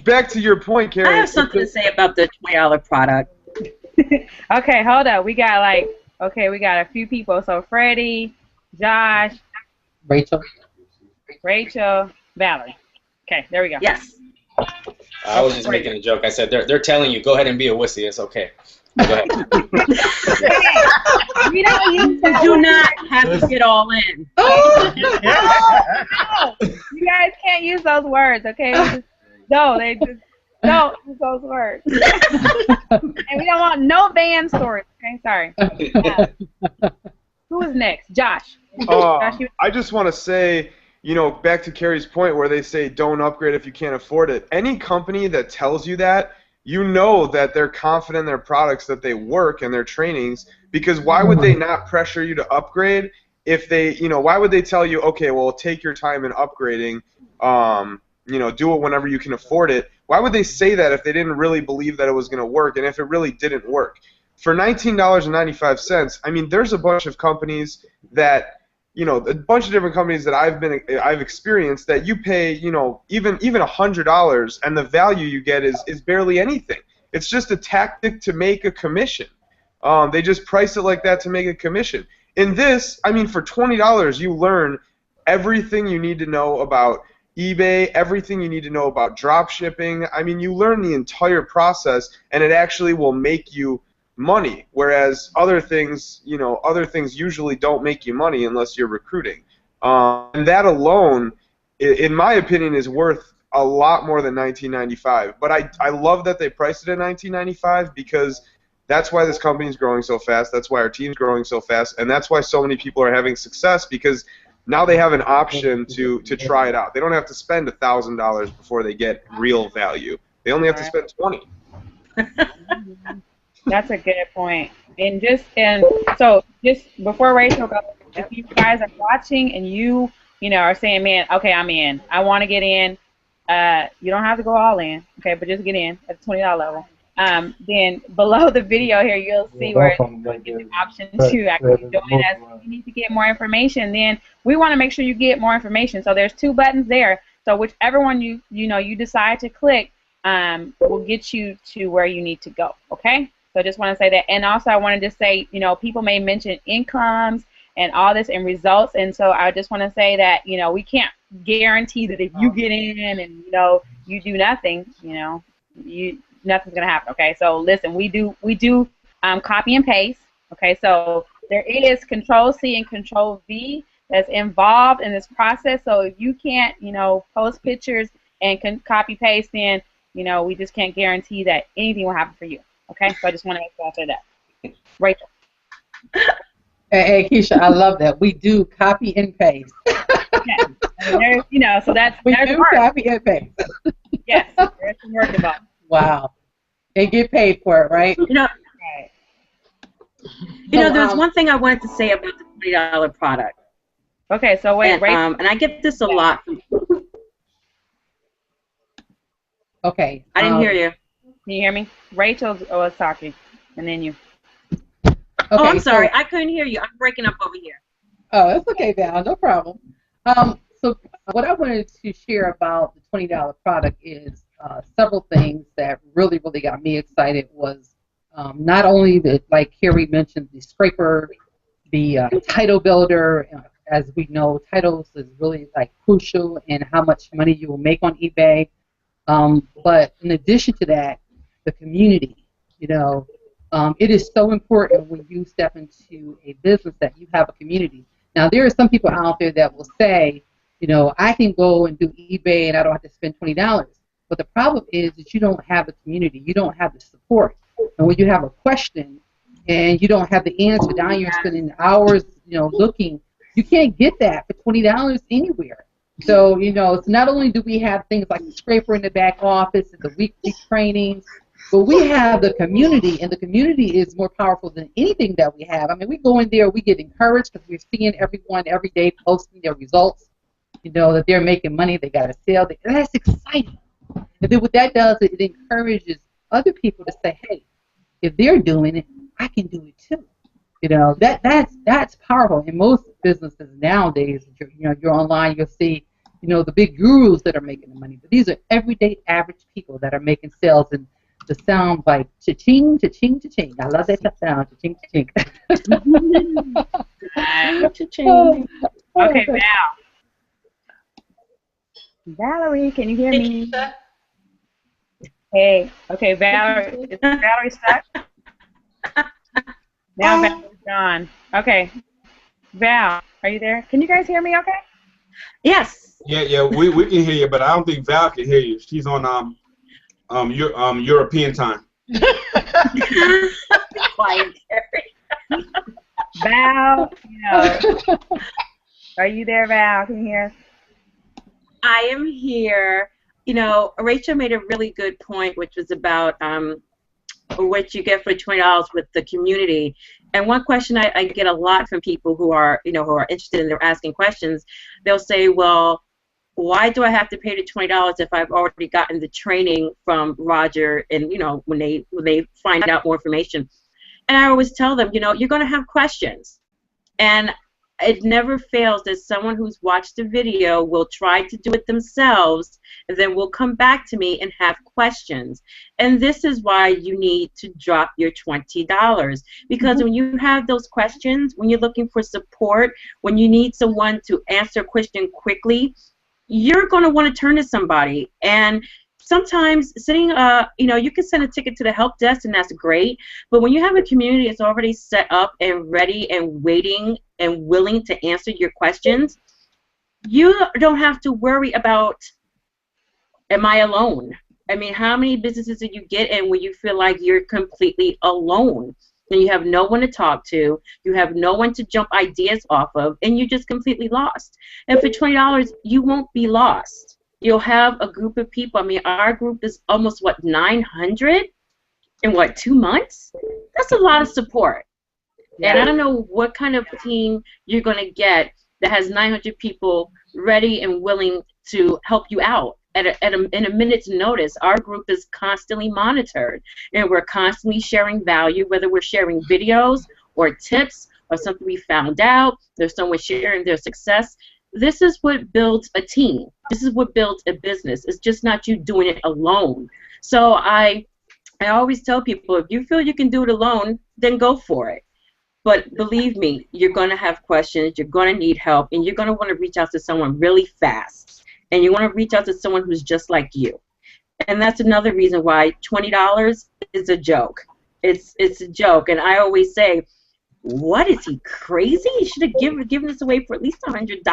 back to your point, Carrie. I have something to say about the $20 product. Okay, hold up. We got a few people. So Freddie, Josh, Rachel, Valerie. Okay, there we go. Yes. I was just making a joke. I said they're telling you go ahead and be a wussy. It's okay. Go ahead. We don't use You do not have to get all in. no, you guys can't use those words, okay? They just don't use those words. And we don't want no van stories, okay? Sorry. Who is next? Josh. Josh, I just want to say, back to Carrie's point where they say don't upgrade if you can't afford it. Any company that tells you that, you know that they're confident in their products, that they work and their trainings, because why would they not pressure you to upgrade if they, why would they tell you, okay, well, take your time in upgrading, do it whenever you can afford it? Why would they say that if they didn't really believe that it was going to work and if it really didn't work? For $19.95, I mean, there's a bunch of companies that, a bunch of different companies that I've experienced that you pay, even $100, and the value you get is barely anything. It's just a tactic to make a commission. They just price it like that to make a commission. In this, I mean, for $20, you learn everything you need to know about eBay, everything you need to know about drop shipping. I mean, you learn the entire process, and it actually will make you money, whereas other things usually don't make you money unless you're recruiting. And that alone, in my opinion, is worth a lot more than $19.95. But I love that they priced it at $19.95 because that's why this company is growing so fast. That's why our team's growing so fast, and that's why so many people are having success, because now they have an option to try it out. They don't have to spend $1,000 before they get real value. They only have to spend $20. That's a good point. And so before Rachel goes, if you guys are watching and you are saying, man, okay, I'm in. I want to get in. You don't have to go all in, okay, but just get in at the $20 level. Then below the video here, you'll see where it's the option to actually join us. If you need to get more information, then we want to make sure you get more information. So there's 2 buttons there. So whichever one you decide to click will get you to where you need to go, okay? So I just want to say that. And also I wanted to say, people may mention incomes and all this and results. And so I just want to say that, we can't guarantee that if you get in and, you do nothing, nothing's going to happen, okay? So listen, we do copy and paste, okay? So there is Control-C and Control-V that's involved in this process. So if you can't, post pictures and copy-paste, then, we just can't guarantee that anything will happen for you. Okay, so I just want to make sure I say that. Rachel. Hey, Keisha, I love that. We do copy and paste. There's, so that's we there's do work. copy and paste. Yes, there's some work involved. Wow, they get paid for it, right? Right. There's one thing I wanted to say about the $20 product. Okay, so wait, Rachel. And I get this a lot. Okay. I didn't hear you. Can you hear me? Rachel was talking, and then you. Okay, I'm sorry. I couldn't hear you. I'm breaking up over here. Oh, that's okay, Val. No problem. So what I wanted to share about the $20 product is several things that really, really got me excited was not only the, like Carrie mentioned, the scraper, the title builder. As we know, titles is really crucial in how much money you will make on eBay. But in addition to that, the community, it is so important when you step into a business that you have a community. Now, there are some people out there that will say, I can go and do eBay and I don't have to spend $20. But the problem is that you don't have a community. You don't have the support. And when you have a question and you don't have the answer, now you're spending hours, looking. You can't get that for $20 anywhere. So, so not only do we have things like the scraper in the back office and the weekly trainings, but we have the community, and the community is more powerful than anything that we have. I mean, we go in there, we get encouraged because we're seeing everyone every day posting their results, that they're making money, they got a sale. That's exciting. And then what that does, it encourages other people to say, hey, if they're doing it, I can do it too. That's powerful. In most businesses nowadays, you're online, you'll see, the big gurus that are making the money. But these are everyday average people that are making sales, and the sound like cha-ching, cha-ching, cha-ching. I love that sound, cha-ching, cha-ching. Cha-ching. Okay, Val. Valerie, can you hear me? Hey, okay, Valerie, is Valerie stuck? Now Val is gone. Okay. Val, are you there? Can you guys hear me okay? Yes. Yeah, we can hear you, but I don't think Val can hear you. She's on European time. Quiet, Carrie. Val, are you there, Val? Can you hear us? I am here. You know, Rachel made a really good point, which was about what you get for $20 with the community. And one question I get a lot from people who are, who are interested in, they're asking questions. They'll say, well, why do I have to pay the $20 if I've already gotten the training from Roger and, when they find out more information? And I always tell them, you're going to have questions. And it never fails that someone who's watched the video will try to do it themselves, and then will come back to me and have questions. And this is why you need to drop your $20. Because when you have those questions, when you're looking for support, when you need someone to answer a question quickly, you're going to want to turn to somebody. And sometimes sitting, you can send a ticket to the help desk, and that's great. But when you have a community that's already set up and ready and waiting and willing to answer your questions, you don't have to worry about, am I alone? I mean, how many businesses do you get in where you feel like you're completely alone? And you have no one to talk to, you have no one to jump ideas off of, and you're just completely lost. And for $20, you won't be lost. You'll have a group of people. I mean, our group is almost, 900 in, 2 months? That's a lot of support. Yeah. And I don't know what kind of team you're going to get that has 900 people ready and willing to help you out in a minute's notice. Our group is constantly monitored, and we're constantly sharing value, whether we're sharing videos or tips or something we found out. There's someone sharing their success. This is what builds a team. This is what builds a business. It's just not you doing it alone. So I always tell people, if you feel you can do it alone, then go for it. But believe me, you're going to have questions, you're going to need help, and you're going to want to reach out to someone really fast. And you want to reach out to someone who's just like you. And that's another reason why $20 is a joke. It's a joke. And I always say, what, is he crazy? He should have given this away for at least $100.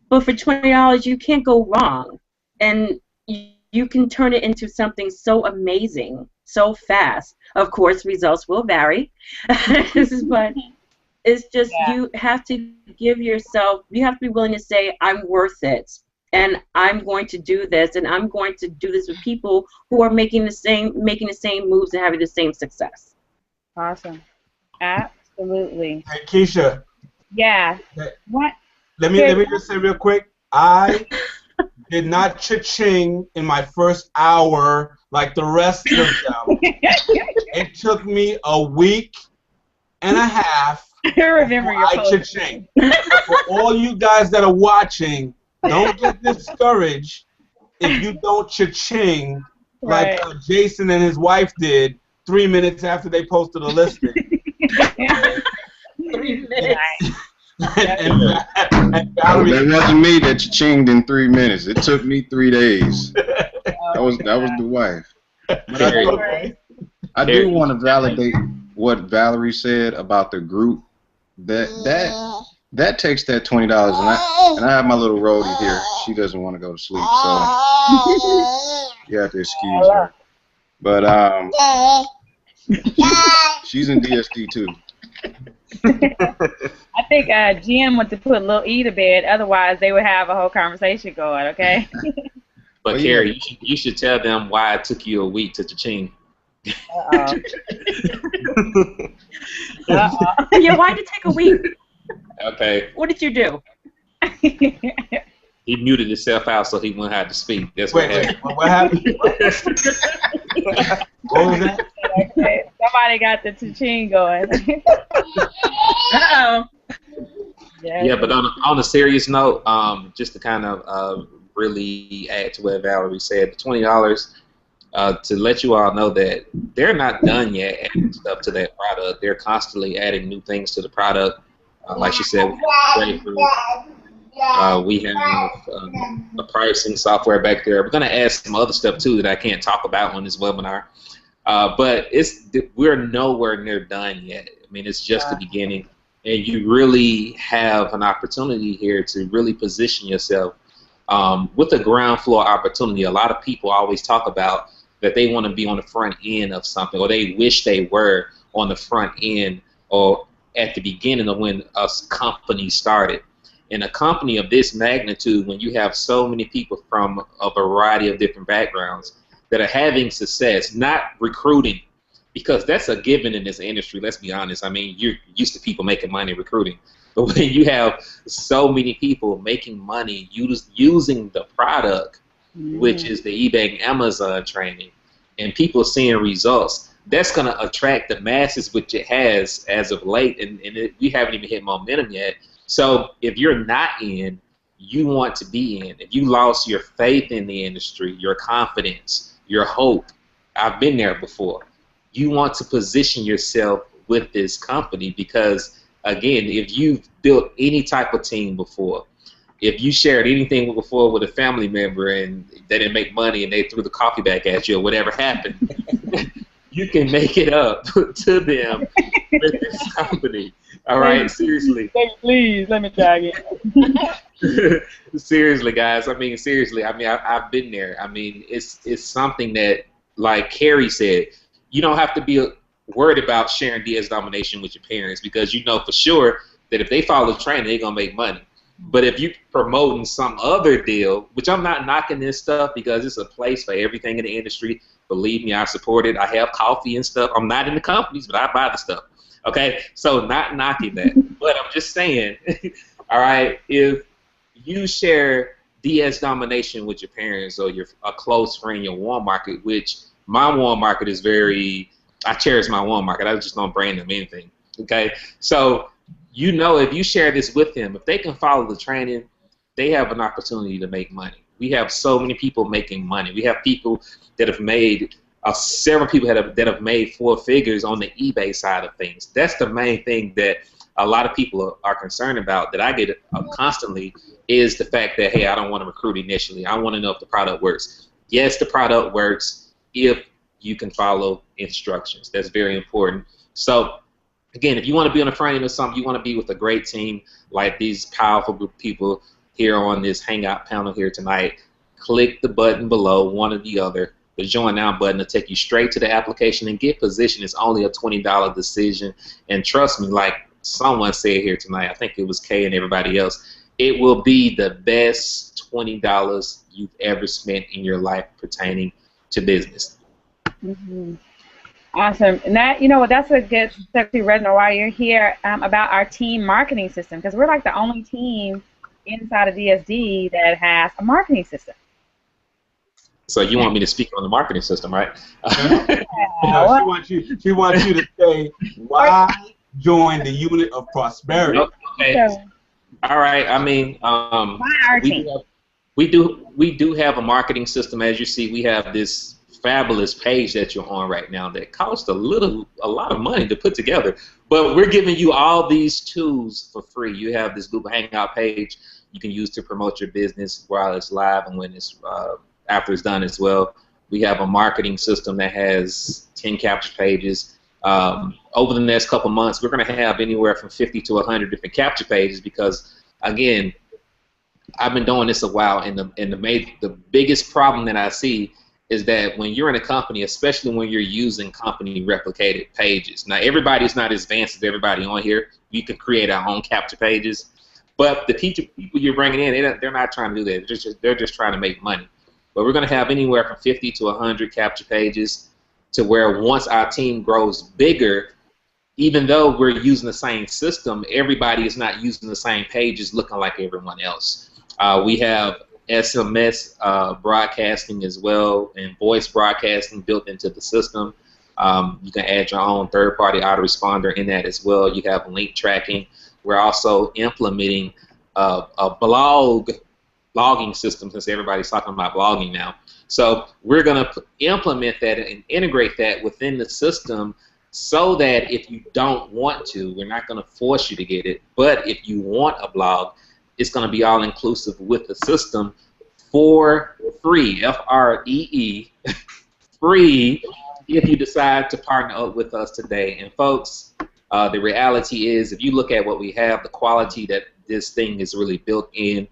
But for $20, you can't go wrong. And you can turn it into something so amazing, so fast. Of course, results will vary. But it's just, you have to give yourself, you have to be willing to say, I'm worth it. And I'm going to do this, and I'm going to do this with people who are making the same moves and having the same success. Awesome. Absolutely. Hey, Keisha. Yeah. What? Let me just say real quick. I did not cha-ching in my first hour like the rest of them. It took me a week and a half. I remember your post. Cha-ching. For all you guys that are watching, don't get discouraged if you don't cha-ching like Jason and his wife did 3 minutes after they posted a listing. 3 minutes. and Valerie, that wasn't me that cha-chinged in 3 minutes. It took me 3 days. That was the wife. But I do want to validate what Valerie said about the group. That takes that $20, and I have my little roadie here. She doesn't want to go to sleep, so you have to excuse her. But she's in DSD too. I think Jim went to put Lil E to bed. Otherwise, they would have a whole conversation going. Okay. But Carrie, you should tell them why it took you a week to cha-ching. Yeah, why'd it take a week? Okay. What did you do? He muted himself out so he wouldn't have to speak. That's what happened. What happened? What was that? Okay. Somebody got the cha-ching going. Uh-oh. Yeah, but on a serious note, just to kind of really add to what Valerie said, the $20, to let you all know that they're not done yet adding stuff to that product. They're constantly adding new things to the product. Like she said, we have a pricing software back there. We're going to add some other stuff too that I can't talk about on this webinar. But we're nowhere near done yet. I mean, it's just the beginning, and you really have an opportunity here to really position yourself with a ground floor opportunity. A lot of people always talk about that they want to be on the front end of something, or they wish they were on the front end or at the beginning of when a company started. In a company of this magnitude, when you have so many people from a variety of different backgrounds that are having success, not recruiting, because that's a given in this industry, let's be honest. I mean, you're used to people making money recruiting. But when you have so many people making money using the product, which is the eBay and Amazon training, and people seeing results, that's going to attract the masses, which it has as of late, and we haven't even hit momentum yet. So if you're not in, you want to be in. If you lost your faith in the industry, your confidence, your hope, I've been there before. You want to position yourself with this company because, again, if you've built any type of team before, if you shared anything before with a family member and they didn't make money and they threw the coffee back at you or whatever happened, you can make it up to them with this company. All right, seriously. Please, let me try again. Seriously, guys. I mean, seriously. I mean, I've been there. I mean, it's something that, like Carrie said, you don't have to be worried about sharing DS Domination with your parents because you know for sure that if they follow the training, they're going to make money. But if you're promoting some other deal, which I'm not knocking this stuff because it's a place for everything in the industry. Believe me, I support it. I have coffee and stuff. I'm not in the companies, but I buy the stuff. Okay? So not knocking that. But I'm just saying, all right, if you share DS Domination with your parents or a close friend, your warm market, which my warm market is very, I cherish my warm market. I just don't brand them anything. Okay? So, you know, if you share this with them, if they can follow the training, they have an opportunity to make money. We have so many people making money. We have people that have made, several people that have made 4 figures on the eBay side of things. That's the main thing that a lot of people are concerned about that I get constantly is the fact that, hey, I don't want to recruit initially. I want to know if the product works. Yes, the product works if you can follow instructions. That's very important. So, again, if you want to be on the front end of something, you want to be with a great team like these powerful group of people here on this Hangout panel here tonight, click the button below, one or the other. The Join Now button will take you straight to the application and get positioned. It's only a $20 decision. And trust me, like someone said here tonight, I think it was Kay and everybody else, it will be the best $20 you've ever spent in your life pertaining to business. Mm-hmm. Awesome. And that, you know, that's a good sexy resume while you're here about our team marketing system, because we're like the only team inside of DSD that has a marketing system. So you want me to speak on the marketing system, right? No, she wants you to say why join the unit of prosperity. Okay. All right. I mean, we do have a marketing system. As you see, we have this fabulous page that you're on right now that costs a lot of money to put together, but we're giving you all these tools for free. You have this Google Hangout page you can use to promote your business while it's live and when it's after it's done as well. We have a marketing system that has 10 capture pages. Over the next couple months, we're going to have anywhere from 50 to 100 different capture pages because, again, I've been doing this a while, and the biggest problem that I see is that when you're in a company, especially when you're using company replicated pages. Now, everybody's not as advanced as everybody on here. We can create our own capture pages, but the people you're bringing in, they're not trying to do that. They're just trying to make money. But we're going to have anywhere from 50 to 100 capture pages to where once our team grows bigger, even though we're using the same system, everybody is not using the same pages looking like everyone else. We have SMS broadcasting as well and voice broadcasting built into the system. You can add your own third-party autoresponder in that as well. You have link tracking. We're also implementing a blogging system since everybody's talking about blogging now. So we're going to implement that and integrate that within the system so that if you don't want to, we're not going to force you to get it, but if you want a blog, it's going to be all inclusive with the system for free, F-R-E-E, free, if you decide to partner up with us today. And folks, The reality is, if you look at what we have, the quality that this thing is really built in,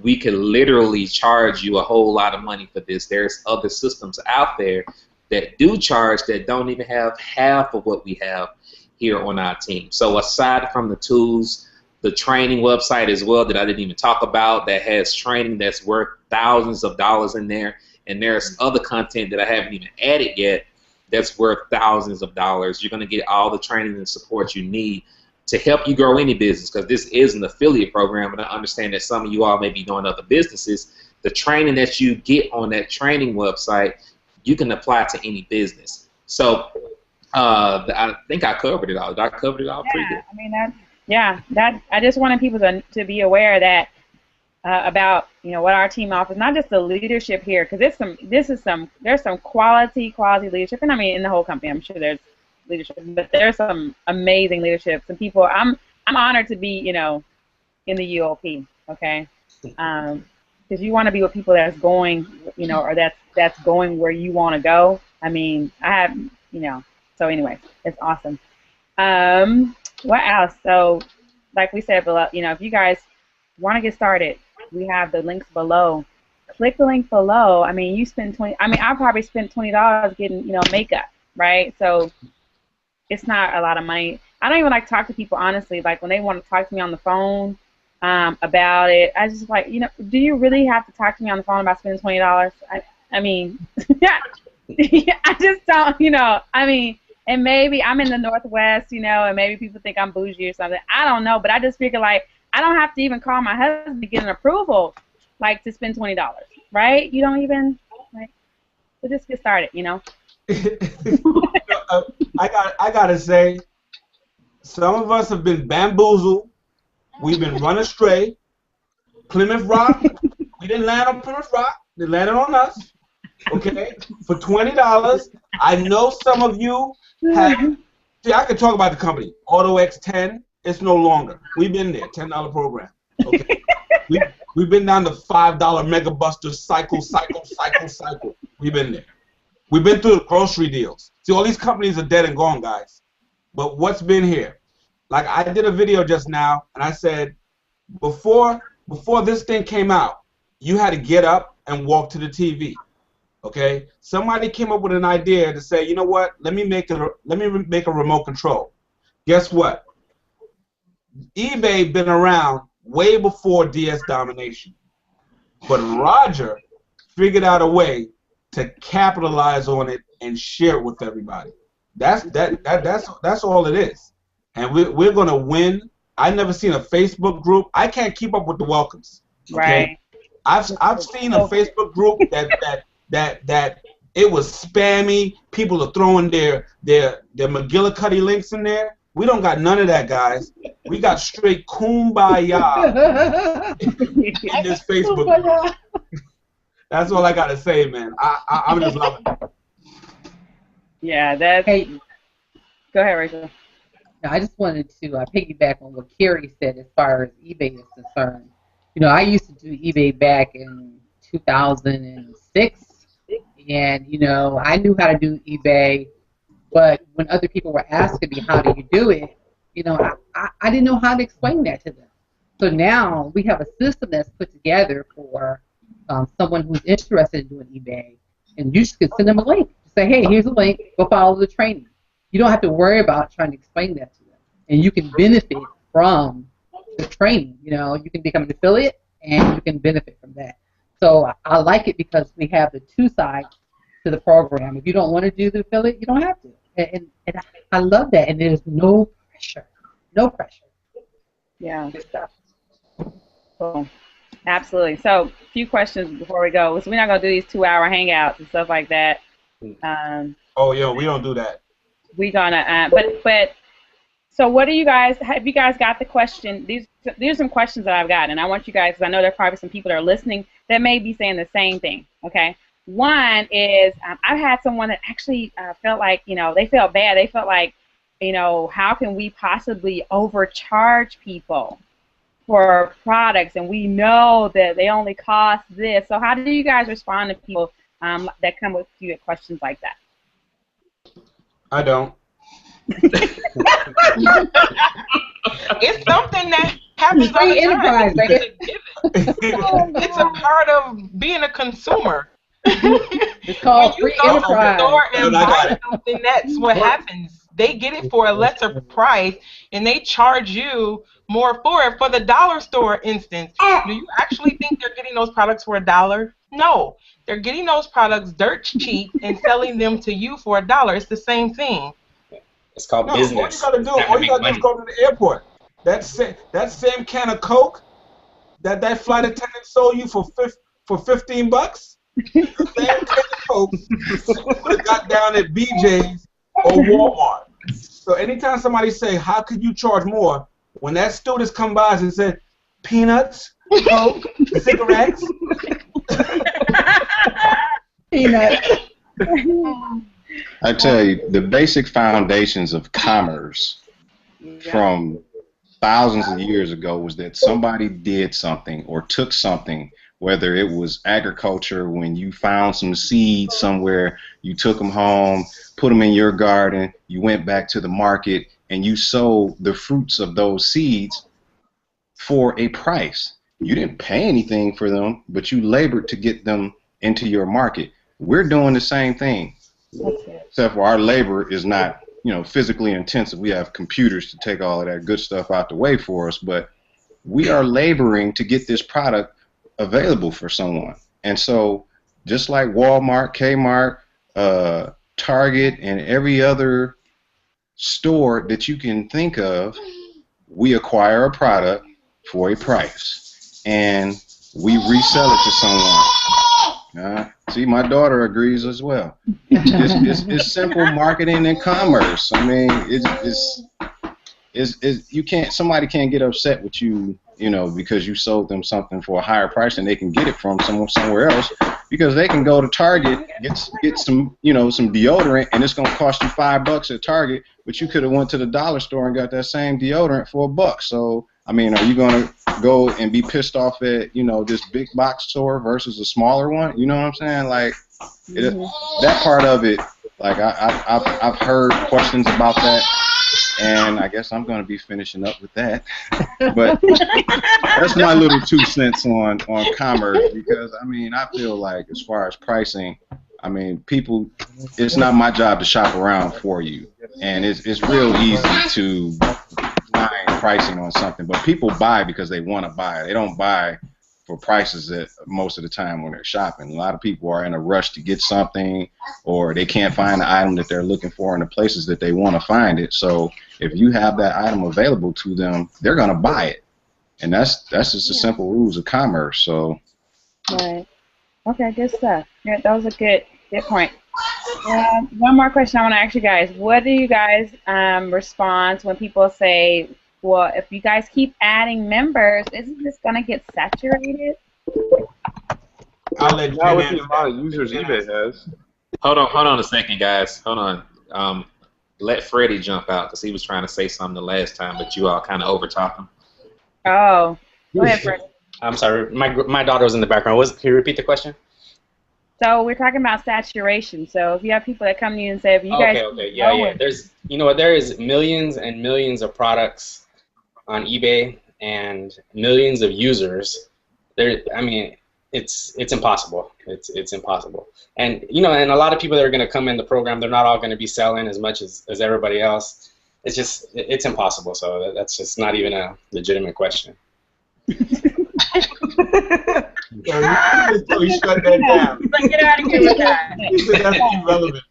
we could literally charge you a whole lot of money for this. There's other systems out there that do charge that don't even have half of what we have here on our team. So aside from the tools, the training website as well that I didn't even talk about that has training that's worth thousands of dollars in there, and there's other content that I haven't even added yet that's worth thousands of dollars. You're going to get all the training and support you need to help you grow any business, because this is an affiliate program, and I understand that some of you all may be doing other businesses. The training that you get on that training website, you can apply to any business. So I think I covered it all. I covered it all pretty good. I mean, I just wanted people to be aware that about what our team offers, not just the leadership here, because there's some quality leadership, and I mean in the whole company, I'm sure there's leadership, but there's some amazing leadership. Some people, I'm honored to be in the UOP, okay, because you want to be with people that's going, or that's going where you want to go. I mean, I have, so anyway, it's awesome. What else? So, like we said below, if you guys want to get started, we have the links below. Click the link below. I mean, you spend I probably spent $20 getting, makeup, right? So it's not a lot of money. I don't even like to talk to people, honestly. Like when they want to talk to me on the phone about it, I just like, do you really have to talk to me on the phone about spending $20? I mean, I just don't, I mean, and maybe I'm in the Northwest, and maybe people think I'm bougie or something. I don't know, but I just figure like I don't have to even call my husband to get an approval, like to spend $20, right? You don't even so just get started, I gotta say, some of us have been bamboozled. We've been run astray. Plymouth Rock, we didn't land on Plymouth Rock. They landed on us. Okay, for $20. I know some of you have. See, I could talk about the company. Auto X10. It's no longer. We've been there. $10 program. Okay. We've been down to $5 Mega Buster cycle. We've been there. We've been through the grocery deals. See, all these companies are dead and gone, guys. But what's been here? Like I did a video just now, and I said, before this thing came out, you had to get up and walk to the TV. Okay. Somebody came up with an idea to say, you know what? Let me make a remote control. Guess what? eBay been around way before DS Domination, but Roger figured out a way to capitalize on it and share it with everybody. That's all it is, and we're gonna win. I've never seen a Facebook group. I can't keep up with the welcomes. Okay? Right. I've seen a Facebook group that it was spammy. People are throwing their McGillicuddy links in there. We don't got none of that, guys. We got straight kumbaya in this Facebook group. That's all I gotta say, man. I'm just loving it. Yeah, that's. Hey, go ahead, Rachel. I just wanted to piggyback on what Carrie said as far as eBay is concerned. I used to do eBay back in 2006, and I knew how to do eBay. But when other people were asking me, how do you do it, I didn't know how to explain that to them. So now we have a system that's put together for someone who's interested in doing eBay, and you just can send them a link. Say, hey, here's a link. Go follow the training. You don't have to worry about trying to explain that to them. And you can benefit from the training. You can become an affiliate, and you can benefit from that. So I like it because we have the two sides to the program. If you don't want to do the affiliate, you don't have to. And I love that, and there's no pressure. No pressure. Yeah. Good stuff. Cool. Absolutely. So, a few questions before we go. So we're not going to do these 2-hour hangouts and stuff like that. Oh, yeah, we don't do that. We're going to, but, so what do you guys, have you guys got the question? These are some questions that I've got, and I want you guys, because I know there are probably some people that are listening that may be saying the same thing, okay? One is, I've had someone that actually felt like, they felt bad. They felt like, how can we possibly overcharge people for products, and we know that they only cost this. So how do you guys respond to people that come with you at questions like that? I don't. It's something that happens all the Free enterprise, time. baby. It's a part of being a consumer. It's called When you free go to the enterprise. store and I got buy it. something, that's what happens. They get it for a lesser price, and they charge you more for it. For the dollar store instance, do you actually think they're getting those products for $1? No, they're getting those products dirt cheap and selling them to you for $1. It's the same thing. It's called No, business. all you gotta do is go to the airport. That same can of Coke that flight attendant sold you for $15. The same can of Coke would have got down at BJ's or Walmart. So anytime somebody say, "How could you charge more?" When that stewardess come by and said, "Peanuts, Coke, cigarettes." Peanuts. I tell you, the basic foundations of commerce from thousands of years ago was that somebody did something or took something, whether it was agriculture, when you found some seeds somewhere, you took them home, put them in your garden, you went back to the market, and you sold the fruits of those seeds for a price. You didn't pay anything for them, but you labored to get them into your market. We're doing the same thing, except for our labor is not, physically intensive. We have computers to take all of that good stuff out the way for us, but we are laboring to get this product available for someone. And so just like Walmart, Kmart, Target, and every other store that you can think of, we acquire a product for a price and we resell it to someone. See, my daughter agrees as well. It's simple marketing and commerce. I mean, somebody can't get upset with you, because you sold them something for a higher price and they can get it from somewhere else, because they can go to Target, get some, some deodorant, and it's gonna cost you $5 at Target, but you could have went to the dollar store and got that same deodorant for $1. So, I mean, are you gonna go and be pissed off at, this big box store versus a smaller one? You know what I'm saying? Like, that part of it, like I've heard questions about that. And I guess I'm going to be finishing up with that. But that's my little 2 cents on commerce, because, I mean, I feel like as far as pricing, I mean, people, it's not my job to shop around for you. And it's real easy to find pricing on something. But people buy because they want to buy. They don't buy for prices that most of the time when they're shopping. A lot of people are in a rush to get something, or they can't find the item that they're looking for in the places that they want to find it. So if you have that item available to them, they're going to buy it. And that's just the simple rules of commerce. So right. Okay, good stuff. Yeah, that was a good point. One more question I want to ask you guys. What do you guys respond when people say, well, if you guys keep adding members, isn't this going to get saturated? I'll let Not with the amount of users eBay has. Hold on a second, guys. Hold on. Let Freddie jump out, because he was trying to say something the last time, but you all kind of overtalked him. Oh, go ahead, Freddie. I'm sorry, my daughter was in the background. Can you repeat the question? So we're talking about saturation. So if you have people that come to you and say, if you guys yeah. There is millions and millions of products on eBay and millions of users. It's impossible. It's impossible. And and a lot of people that are going to come in the program, they're not all going to be selling as much as everybody else. It's impossible. So that's just not even a legitimate question. You shut that down. Get out of here with that. That's irrelevant.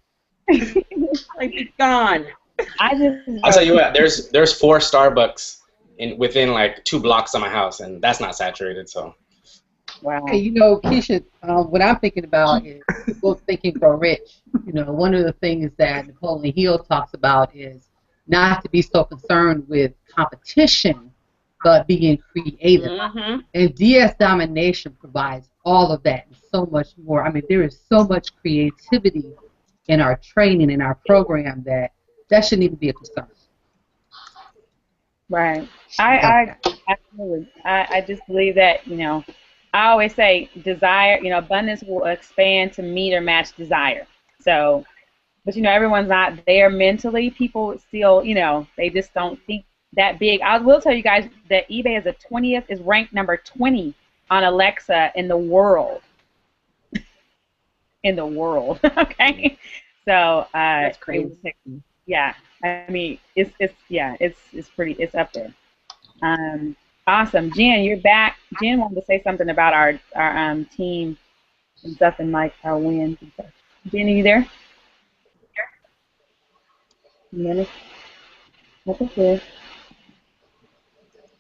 Like, be gone. I'll tell you what. There's 4 Starbucks within like 2 blocks of my house, and that's not saturated. So. Wow. Hey, Keisha, what I'm thinking about is people thinking grow rich. One of the things that Napoleon Hill talks about is not to be so concerned with competition, but being creative. Mm-hmm. And DS Domination provides all of that and so much more. I mean, there is so much creativity in our training, in our program, that shouldn't even be a concern. Right. I absolutely. I just believe that, I always say desire, abundance will expand to meet or match desire. So but you know, everyone's not there mentally. People still, you know, they just don't think that big. I will tell you guys that eBay is ranked number 20 on Alexa in the world. In the world, okay. So That's crazy. Yeah, I mean, it's pretty, it's up there. Awesome, Jen, you're back. Jen wanted to say something about our team and stuff, and like our wins and stuff. Jen, are you there? Okay.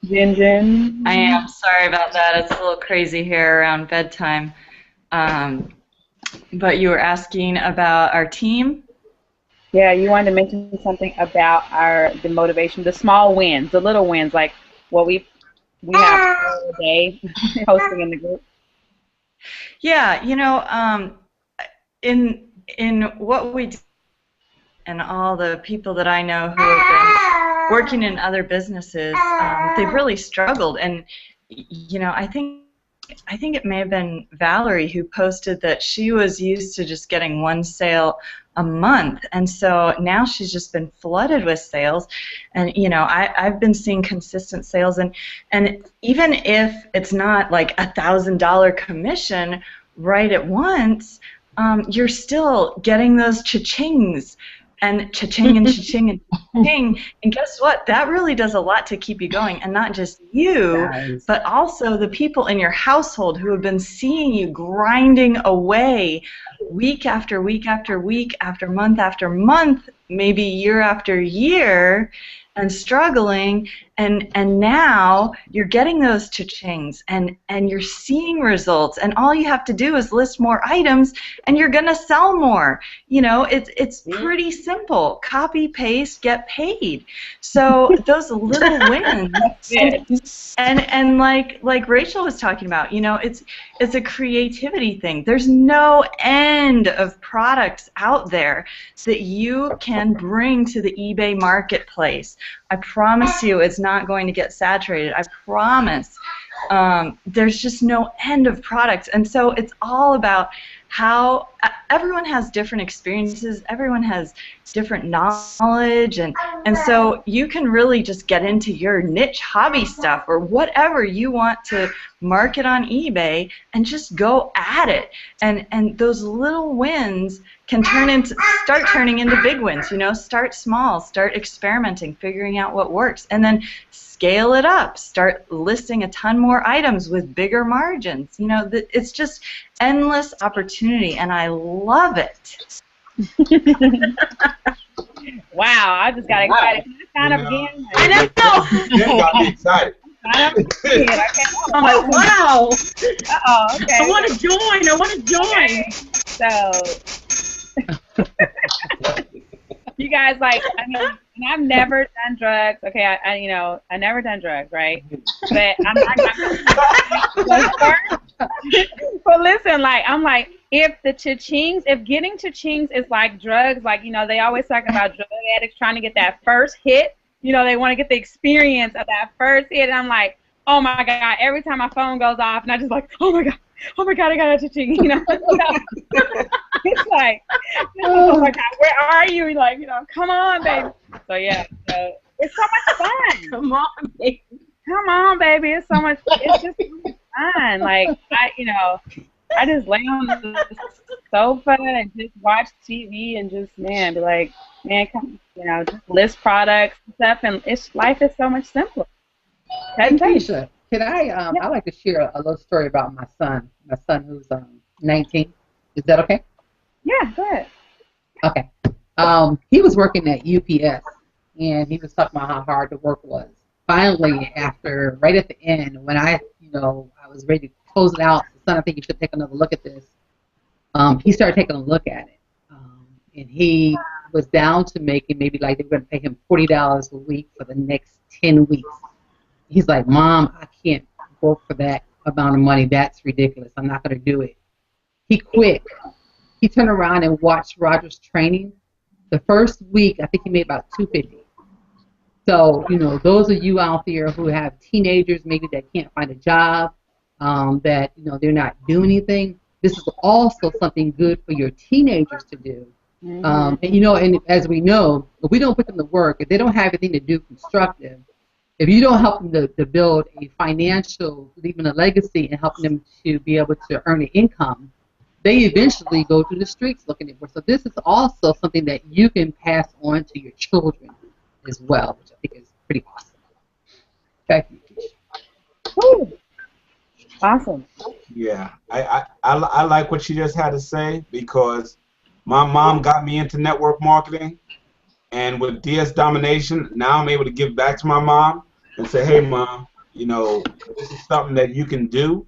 Jen. I am sorry about that. It's a little crazy here around bedtime. But you were asking about our team? Yeah, you wanted to mention something about the motivation, the small wins, the little wins, like what we have a day posting in the group. Yeah, you know, in what we do, and all the people that I know who have been working in other businesses, they've really struggled. And you know, I think it may have been Valerie who posted that she was used to just getting one sale a month, and so now she's just been flooded with sales. And you know, I've been seeing consistent sales, and even if it's not like $1,000 commission right at once, you're still getting those cha-chings. And cha-ching and cha-ching and cha-ching. And guess what? That really does a lot to keep you going. And not just you, but also the people in your household who have been seeing you grinding away week after week after week after month, maybe year after year, and struggling. And now you're getting those cha-chings, and you're seeing results, and all you have to do is list more items and you're gonna sell more. You know, it's pretty simple. Copy, paste, get paid. So those little wins, and like Rachel was talking about, you know, it's a creativity thing. There's no end of products out there that you can bring to the eBay marketplace. I promise you it's not going to get saturated. I promise. There's just no end of products. And so it's all about how everyone has different experiences, everyone has different knowledge, and so you can really just get into your niche hobby stuff or whatever you want to market on eBay and just go at it. And those little wins can start turning into big wins. You know, start small, start experimenting, figuring out what works, and then scale it up. Start listing a ton more items with bigger margins. You know, it's just endless opportunity, and I love it. Wow, I just got excited. Can I sign up again? I know. Jen got me excited. I'm like, wow. Uh-oh, okay. I want to join. So, you guys, like, I mean, and I've never done drugs. Okay, I never done drugs, right? But I'm not but listen, like, I'm like, if getting cha-chings is like drugs, like, you know, they always talk about drug addicts trying to get that first hit. You know, they want to get the experience of that first hit. And I'm like, oh my God, every time my phone goes off, and I just like, oh my God, I got a cha-ching, you know. It's like, oh my God, where are you? Like, you know, come on, baby. So yeah, it's so much fun. Come on, baby. It's so much. It's just so much fun. Like, I just lay on the sofa and just watch TV and just, man, be like, man, come, you know, just list products and stuff, and life is so much simpler. Hey, Keisha, can I like to share a little story about my son who's 19. Is that okay? Yeah, go ahead. Okay. He was working at UPS, and he was talking about how hard the work was. Finally, right at the end, when I was ready to close it out, son, I think you should take another look at this. He started taking a look at it, and he was down to making maybe like they were going to pay him $40 a week for the next 10 weeks. He's like, Mom, I can't work for that amount of money. That's ridiculous. I'm not going to do it. He quit. He turned around and watched Roger's training. The first week, I think he made about $250. So, you know, those of you out there who have teenagers maybe that can't find a job, that, you know, they're not doing anything, this is also something good for your teenagers to do. And you know, and as we know, if we don't put them to work, if they don't have anything to do constructive, if you don't help them to build a financial, leaving a legacy and helping them to be able to earn an income, they eventually go to the streets looking at work. So this is also something that you can pass on to your children as well, which I think is pretty awesome. Back to you, Keisha. Awesome. Yeah, I like what she just had to say, because my mom got me into network marketing, and with DS Domination, now I'm able to give back to my mom and say, hey, Mom, you know, this is something that you can do.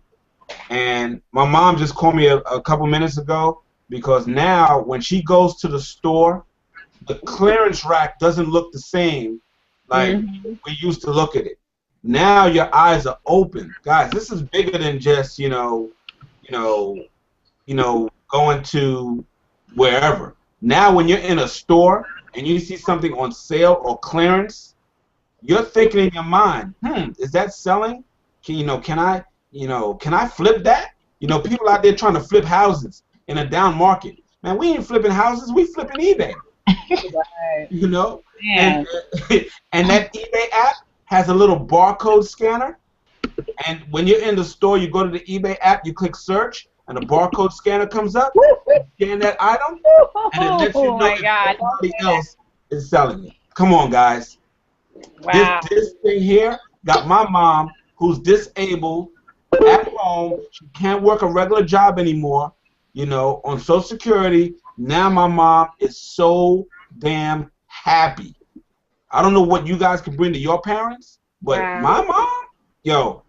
And my mom just called me a couple minutes ago, because now when she goes to the store, the clearance rack doesn't look the same like we used to look at it. Now your eyes are open, guys. This is bigger than just going to wherever. Now when you're in a store and you see something on sale or clearance, you're thinking in your mind, is that selling? Can I flip that? You know, people out there trying to flip houses in a down market. Man, we ain't flipping houses, we flipping eBay. Right. You know? And that eBay app has a little barcode scanner, and when you're in the store, you go to the eBay app, you click search, and the barcode scanner comes up, scan that item, and it lets you know if anybody else is selling it. Come on, guys. Wow. This thing here got my mom, who's disabled, at home. She can't work a regular job anymore, you know, on Social Security. Now my mom is so damn happy. I don't know what you guys can bring to your parents, but my mom, yo,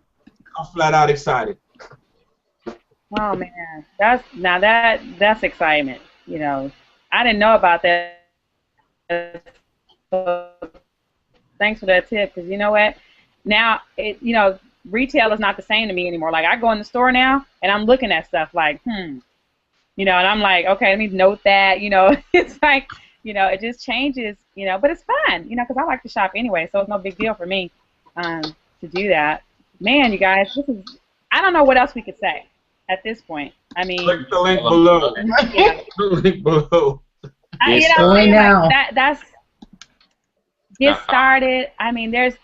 I'm flat out excited. Oh man, that's excitement. You know, I didn't know about that. So thanks for that tip, because you know what? Now retail is not the same to me anymore. Like I go in the store now and I'm looking at stuff like, you know, and I'm like, okay, let me note that. You know, it's like, you know, it just changes. You know, but it's fun. You know, because I like to shop anyway, so it's no big deal for me to do that. Man, you guys, I don't know what else we could say at this point. I mean, click the link below. The link below. That's get started. I mean, there's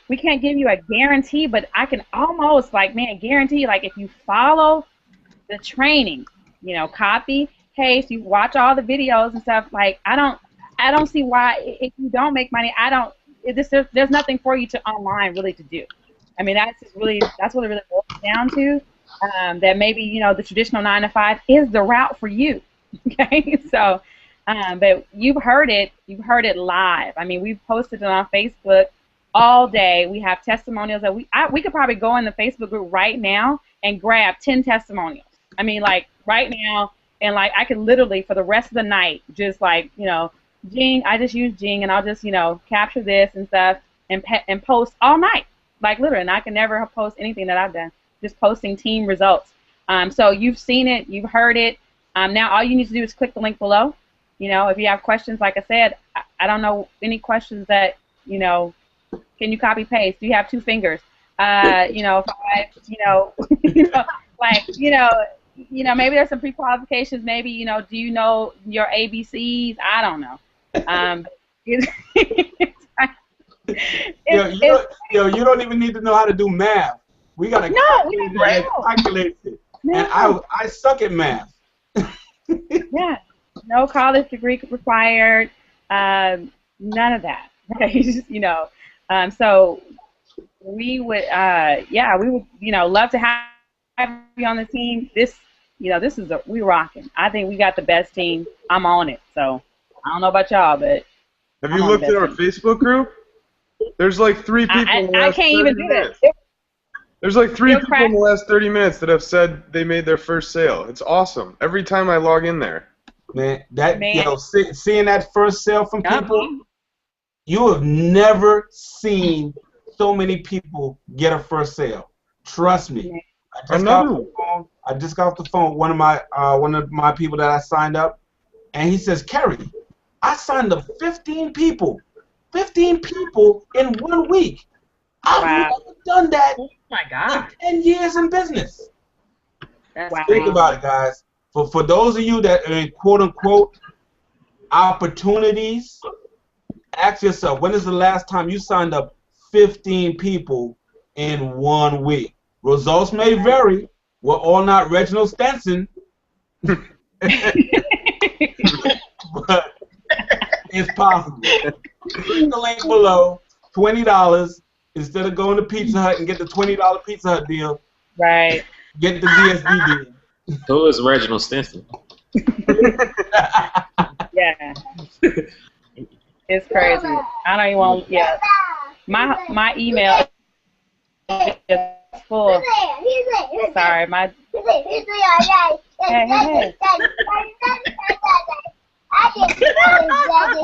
we can't give you a guarantee, but I can almost guarantee if you follow the training, you know, copy, paste, you watch all the videos and stuff. Like I don't see why if you don't make money, there's nothing for you to online really to do. I mean, that's what it really boils down to. That maybe, you know, the traditional 9-to-5 is the route for you. Okay, so, but you've heard it live. I mean, we've posted it on Facebook all day. We have testimonials that we could probably go in the Facebook group right now and grab 10 testimonials. I mean, like right now, and like I could literally for the rest of the night just Jing, I just use Jing, and I'll just capture this and stuff and post all night. Like literally, and I can never post anything that I've done. Just posting team results. So you've seen it, you've heard it. Now all you need to do is click the link below. You know, if you have questions, like I said, I don't know any questions that, you know, can you copy paste? Do you have 2 fingers? You know, 5, you know, maybe there's some pre-qualifications. Maybe, you know, do you know your ABCs? I don't know. You don't even need to know how to do math. We got to calculate it. No. And I suck at math. Yeah. No college degree required. None of that. Right? You know. So we would love to have you on the team. We rocking. I think we got the best team. I'm on it. So I don't know about y'all, but have you looked at our Facebook group? There's like 3 people in the last 30 minutes. There's like 3 people in the last 30 minutes that have said they made their first sale. It's awesome. Every time I log in there. Man, seeing that first sale from people, you have never seen so many people get a first sale. Trust me. I just got off the phone with one of my people that I signed up, and he says, Kerry, I signed up 15 people. 15 people in 1 week. I've never done that my God. in 10 years in business. That's Think about it, guys. For those of you that are in quote-unquote opportunities, ask yourself, when is the last time you signed up 15 people in 1 week? Results may vary. We're all not Reginald Stenson. But it's possible. Click the link below, $20. Instead of going to Pizza Hut and get the $20 Pizza Hut deal, right? Get the DSD deal. Who is Reginald Stenson? Yeah. It's crazy. I don't even want. Yeah. My email is full. Sorry, my. Hey.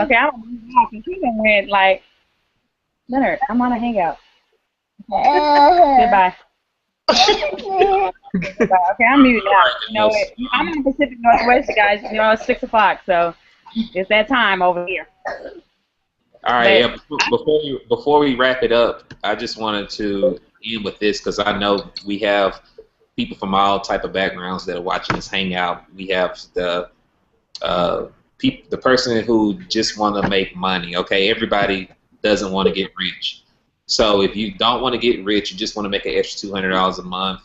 Okay, I'm even went like Leonard. I'm on a hangout. Goodbye. Okay, I'm muted now. You know what? I'm in the Pacific Northwest, guys. You know, it's 6 o'clock, so it's that time over here. All right. Yeah, before we wrap it up, I just wanted to end with this because I know we have people from all type of backgrounds that are watching this hangout. We have the person who just want to make money. Okay, everybody doesn't want to get rich. So if you don't want to get rich, you just want to make an extra $200 a month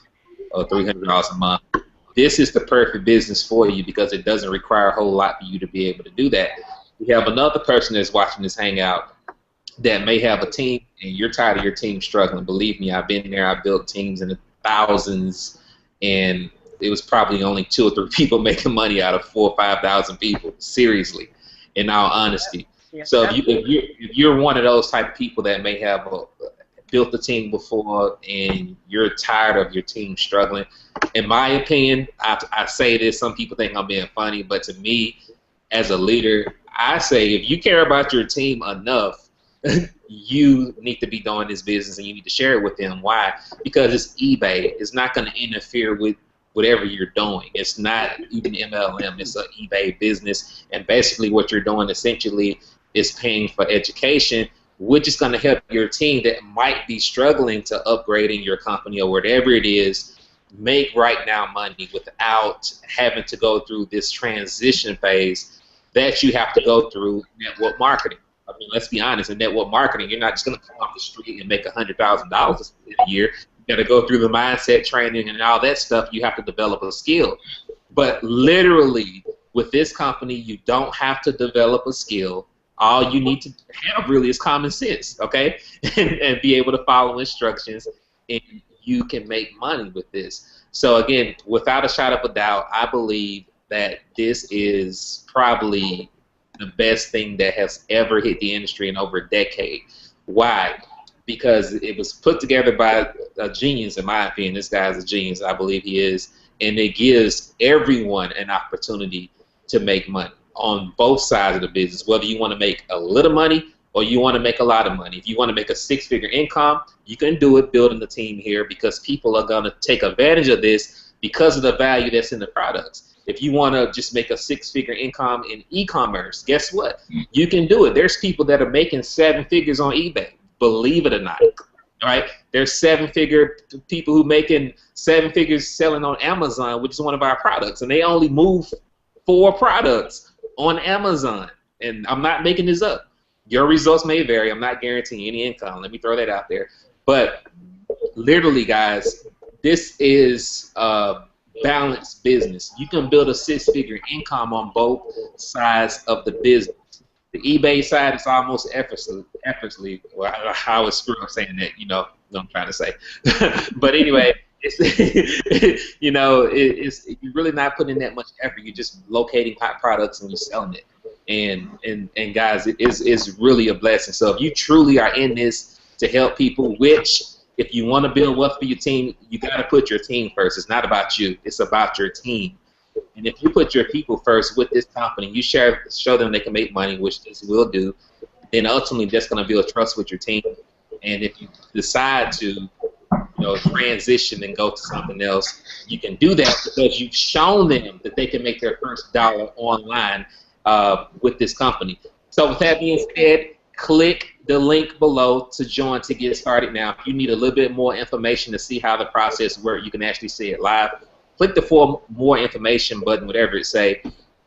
or $300 a month, this is the perfect business for you because it doesn't require a whole lot for you to be able to do that. We have another person that's watching this hangout that may have a team and you're tired of your team struggling. Believe me, I've been there. I built teams in the thousands, and it was probably only 2 or 3 people making money out of 4,000 or 5,000 people. Seriously, in all honesty. So if you're one of those type of people that may have built a team before and you're tired of your team struggling, in my opinion, I say this, some people think I'm being funny, but to me, as a leader, I say if you care about your team enough, you need to be doing this business and you need to share it with them. Why? Because it's eBay. It's not going to interfere with whatever you're doing. It's not even MLM. It's an eBay business, and basically what you're doing essentially is paying for education, which is going to help your team that might be struggling to upgrading your company or whatever it is, make right now money without having to go through this transition phase that you have to go through network marketing. I mean, let's be honest, in network marketing, you're not just going to come off the street and make $100,000 a year. You got to go through the mindset training and all that stuff. You have to develop a skill. But literally, with this company, you don't have to develop a skill. All you need to have really is common sense, okay? and be able to follow instructions, and you can make money with this. So again, without a shot of a doubt, I believe that this is probably the best thing that has ever hit the industry in over a decade. Why? Because it was put together by a genius, in my opinion. This guy's a genius, I believe he is, and it gives everyone an opportunity to make money on both sides of the business, whether you want to make a little money or you want to make a lot of money. If you want to make a 6-figure income, you can do it building the team here because people are going to take advantage of this because of the value that's in the products. If you want to just make a 6-figure income in e-commerce, guess what? You can do it. There's people that are making 7 figures on eBay, believe it or not. All right? There's 7-figure people who making 7 figures selling on Amazon, which is one of our products, and they only move 4 products on Amazon. And I'm not making this up. Your results may vary. I'm not guaranteeing any income. Let me throw that out there. But literally, guys, this is balanced business. You can build a 6-figure income on both sides of the business. The eBay side is almost effortlessly. Well, I was screw up saying that, you know what I'm trying to say. But anyway, it's you're really not putting in that much effort. You're just locating hot products and you're selling it. And guys, it's really a blessing. So if you truly are in this to help people, which if you want to build wealth for your team, you got to put your team first. It's not about you. It's about your team. And if you put your people first with this company, you show them they can make money, which this will do, then ultimately that's going to build trust with your team. And if you decide to transition and go to something else, you can do that because you've shown them that they can make their first dollar online with this company. So with that being said, click the link below to join to get started now. If you need a little bit more information to see how the process works, you can actually see it live. click the for more information button, whatever it say,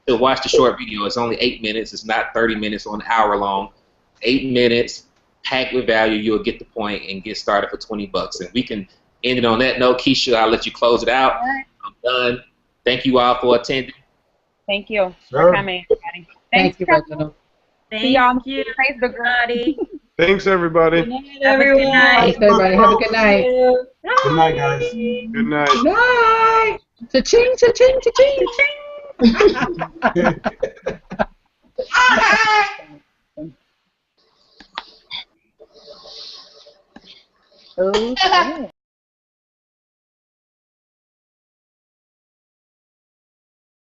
to watch the short video. It's only 8 minutes. It's not 30 minutes or an hour long. 8 minutes, packed with value. You'll get the point and get started for $20. And we can end it on that note. Keisha, I'll let you close it out. I'm done. Thank you all for attending. Thank you for coming, everybody. Thank you, Reginald. See y'all on Facebook, everybody. Thanks, everybody. Good night, everyone. Thanks, everybody. Have a good night. Good night, guys. Good night. Good night. Cha-ching, cha-ching, cha-ching, cha-ching. Oh, yeah.